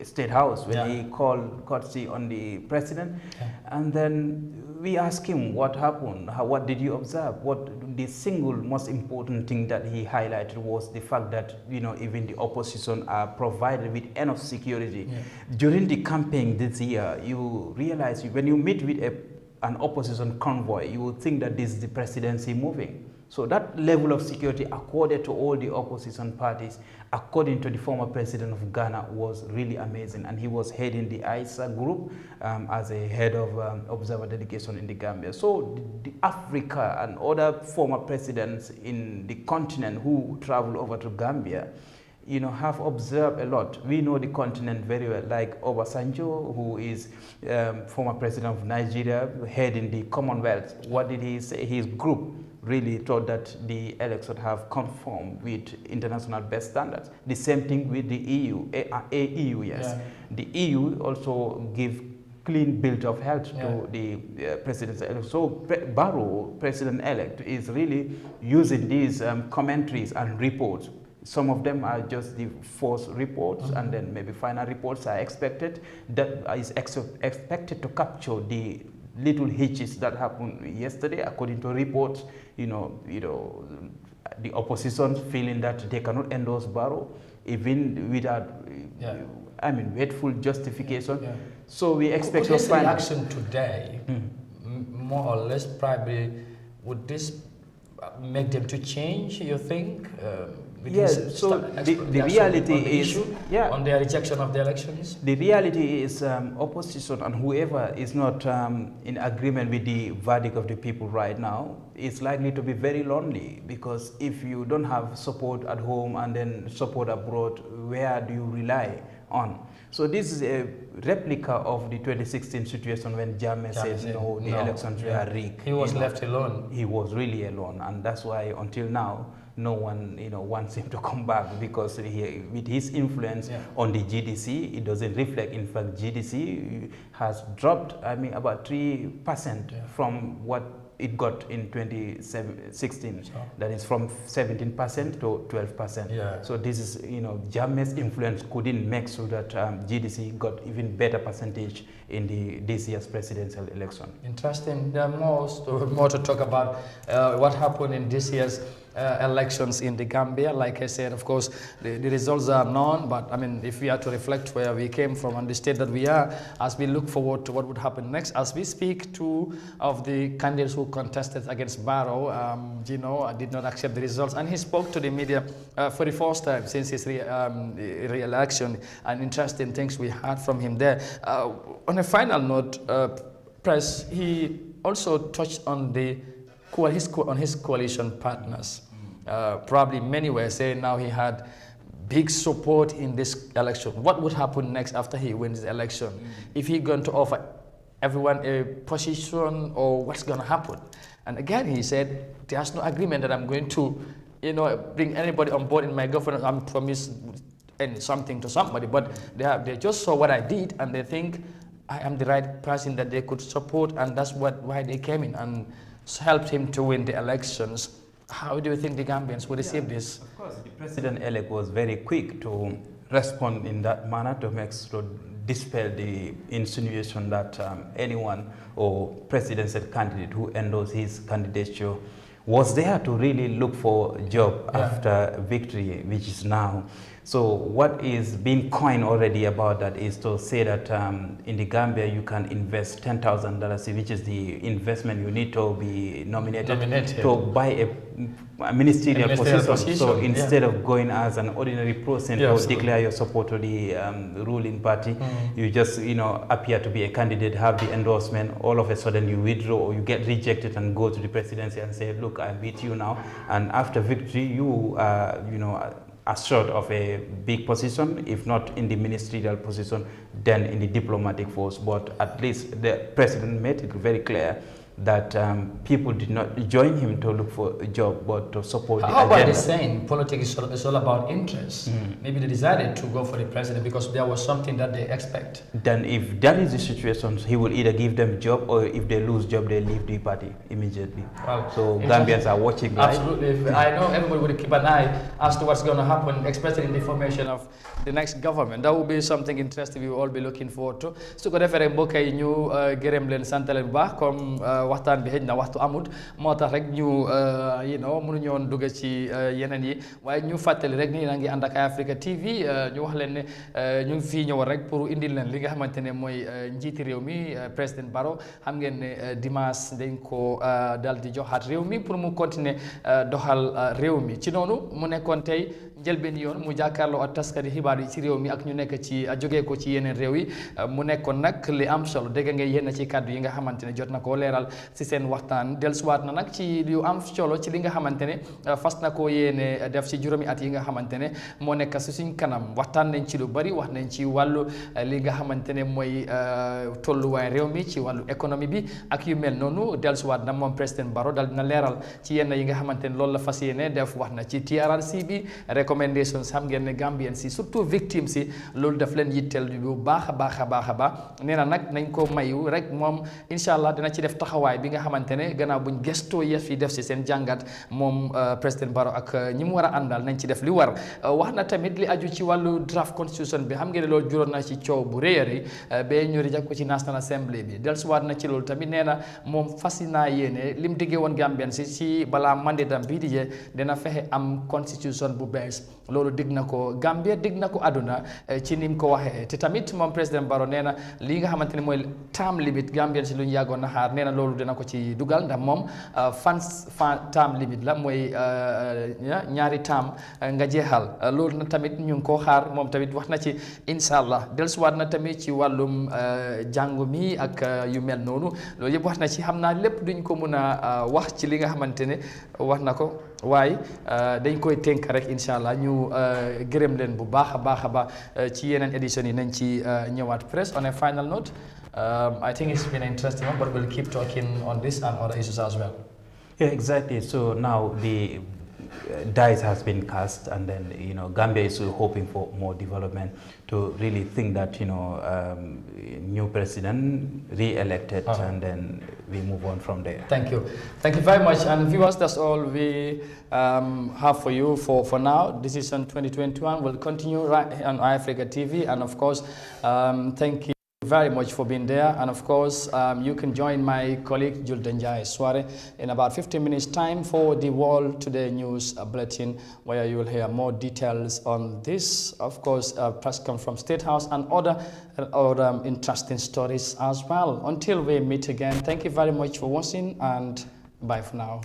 State House when he called courtesy on the president, and then we asked him what happened, what did you observe? What the single most important thing that he highlighted was the fact that even the opposition are provided with enough security. During the campaign this year, you realize when you meet with an opposition convoy, you would think that this is the presidency moving. So that level of security accorded to all the opposition parties, according to the former president of Ghana, was really amazing. And he was heading the ISA group as a head of observer delegation in the Gambia. So the Africa and other former presidents in the continent who travel over to Gambia, have observed a lot. We know the continent very well, like Obasanjo, who is former president of Nigeria, heading the Commonwealth. What did he say? His group really thought that the election have conformed with international best standards. The same thing with the EU, AEU, yes. The EU also give clean bill of health to the president's election. So Barrow, president-elect, is really using these commentaries and reports. Some of them are just the first reports, and then maybe final reports are expected. That is expected to capture the little hitches that happened yesterday, according to reports. The opposition feeling that they cannot endorse Barrow, even without, waitful justification. So we expect to find reaction today, more or less, probably, would this make them to change, you think? Yes, so the reality is on their rejection of the elections. The reality is opposition and whoever is not in agreement with the verdict of the people right now is likely to be very lonely, because if you don't have support at home and then support abroad, where do you rely on? So this is a replica of the 2016 situation when Jammeh says the elections were rigged. He was left alone. He was really alone, and that's why until now no one wants him to come back, because with his influence on the GDC, it doesn't reflect. In fact, GDC has dropped about 3% from what it got in 2016. That is from 17% to 12%. So this is, Jammeh's influence couldn't make sure that GDC got even better percentage in this year's presidential election. Interesting. There are more to talk about what happened in this year's elections in the Gambia. Like I said, of course, the results are known, but if we are to reflect where we came from and the state that we are, as we look forward to what would happen next, as we speak, two of the candidates who contested against Barrow, did not accept the results, and he spoke to the media for the first time since his re-election, and interesting things we heard from him there. On a final note, Press, he also touched on his coalition partners. Probably many were saying now he had big support in this election. What would happen next after he wins the election? If he's going to offer everyone a position, or what's going to happen? And again, he said, there's no agreement that I'm going to, bring anybody on board in my government. I'm promised something to somebody, but they just saw what I did, and they think I am the right person that they could support, and that's why they came in and helped him to win the elections. How do you think the Gambians will receive this? Of course, the president-elect was very quick to respond in that manner to dispel the insinuation that anyone or presidential candidate who endorsed his candidature was there to really look for a job after victory, which is now. So what is being coined already about that is to say that in the Gambia you can invest $10,000, which is the investment you need to be nominated. To buy a ministerial position. So instead of going as an ordinary person to declare your support to the ruling party, you just appear to be a candidate, have the endorsement. All of a sudden you withdraw or you get rejected and go to the presidency and say, look, I beat you now. And after victory, you are short of a big position, if not in the ministerial position, then in the diplomatic force. But at least the president made it very clear that people did not join him to look for a job, but to support the agenda. How about the saying, politics is all about interest? Maybe they decided to go for the president because there was something that they expect. Then if that is the situation, he will either give them a job, or if they lose job, they leave the party immediately. Wow. So Gambians are watching live. Absolutely. I know everybody will keep an eye as to what's going to happen, especially in the formation of the next government. That will be something interesting we will all be looking forward to. So ko defere mbokk yi ñu gërëm leen sant leen bu baax comme waxtaan bi xëj na waxtu amut moo tax rek ñu mënu ñoon dugg ci yeneen yi waaye ñu fàttali rek ni na ngi ànd ak Eyeafrica TV ñu wax leen ne ñu ngi fii ñëw rek pour indil leen li nga xamante ne mooy njiiti réew mi président Barrow. Xam ngeen ne dimanche dañ ko dal di joxaat réew mi pour mu continuer doxal réew mi ci noonu mu nekkoon tey njëlbeen yoon mu jàkkaarloo ak taskati xibaar yi ci réew mi ak ñu nekk ci jógee ko ci yeneen réew yi mu nekkoon nag li am solo dégg nga yenn ci kàddu yi nga xamante ne jot na koo leeral si seen waxtaan dellusiwaat na nag ci yu am solo ci li nga xamante ne fas na koo yéene def ci juróomi at yi nga xamante ne moo nekk si suñ kanam waxtaan nañ ci lu bari wax nañ ci wàllu li nga xamante ne mooy tolluwaay réew mi ci wàllu économie bi ak yu mel noonu dellusiwaat na moom président Barrow dal dina leeral ci yenn yi nga xamante ne loolu la fas yéene def wax na ci TRRC bi recommendations xam ngeen ne Gambien si surtout victimes si loolu daf leen yitteel bu baax a baax a baax a baax nee na nag nañ ko mayu rek moom incha allah dina ci def taxawaay bi nga xamante ne gannaaw buñ gëstoo yëf yi def si seen jàngat moom président Barrow ak ñi mu war a àndal nañ ci def li war wax na tamit li aju ci wàllu draft constitution bi xam ngeen ne loolu juróon na ci coow bu rëy a rëy ba ñu rijak ko ci National Assembly bi dellusiwaat na ci loolu tamit nee na moom fas naa yéene lim diggee woon Gambien si ci balaa mandatam bii di jee dina fexe am constitution bu bees loolu dig na ko Gambia dig na ko aduna ci nim ko waxee te tamit moom président Barrow nee na li nga xamante ne mooy term limit Gambien si lu ñu yàggoon na xaar nee na loolu dina ko ci dugal ndax moom term limit la mooy ñaari term nga jeexal loolu na tamit ñu ngi koo xaar moom tamit wax na ci incha allah dellusiwaat na tamit ci wàllum jàngu mi ak yu mel noonu loolu yëpp wax na ci xam naa lépp duñ ko mun a wax ci li nga xamante ne wax na ko waaye dañ koy tënk rek incha allah ñu gërëm leen bu baax a baax a baax ci yeneen édition yi nañ ci ñëwaat press on a final note. I think it's been an interesting one, but we'll keep talking on this and other issues as well. Yeah, exactly. So now the dice has been cast, and then Gambia is hoping for more development to really think that new president re-elected, and then we move on from there. Thank you very much. And viewers, that's all we have for you for now. This is on 2021. We'll continue right on Eyeafrica TV, and of course, thank you very much for being there. And of course, you can join my colleague Julden Jai Sware in about 15 minutes time for the World Today News Bulletin, where you will hear more details on this. Of course, press conference from State House and other interesting stories as well. Until we meet again, thank you very much for watching, and bye for now.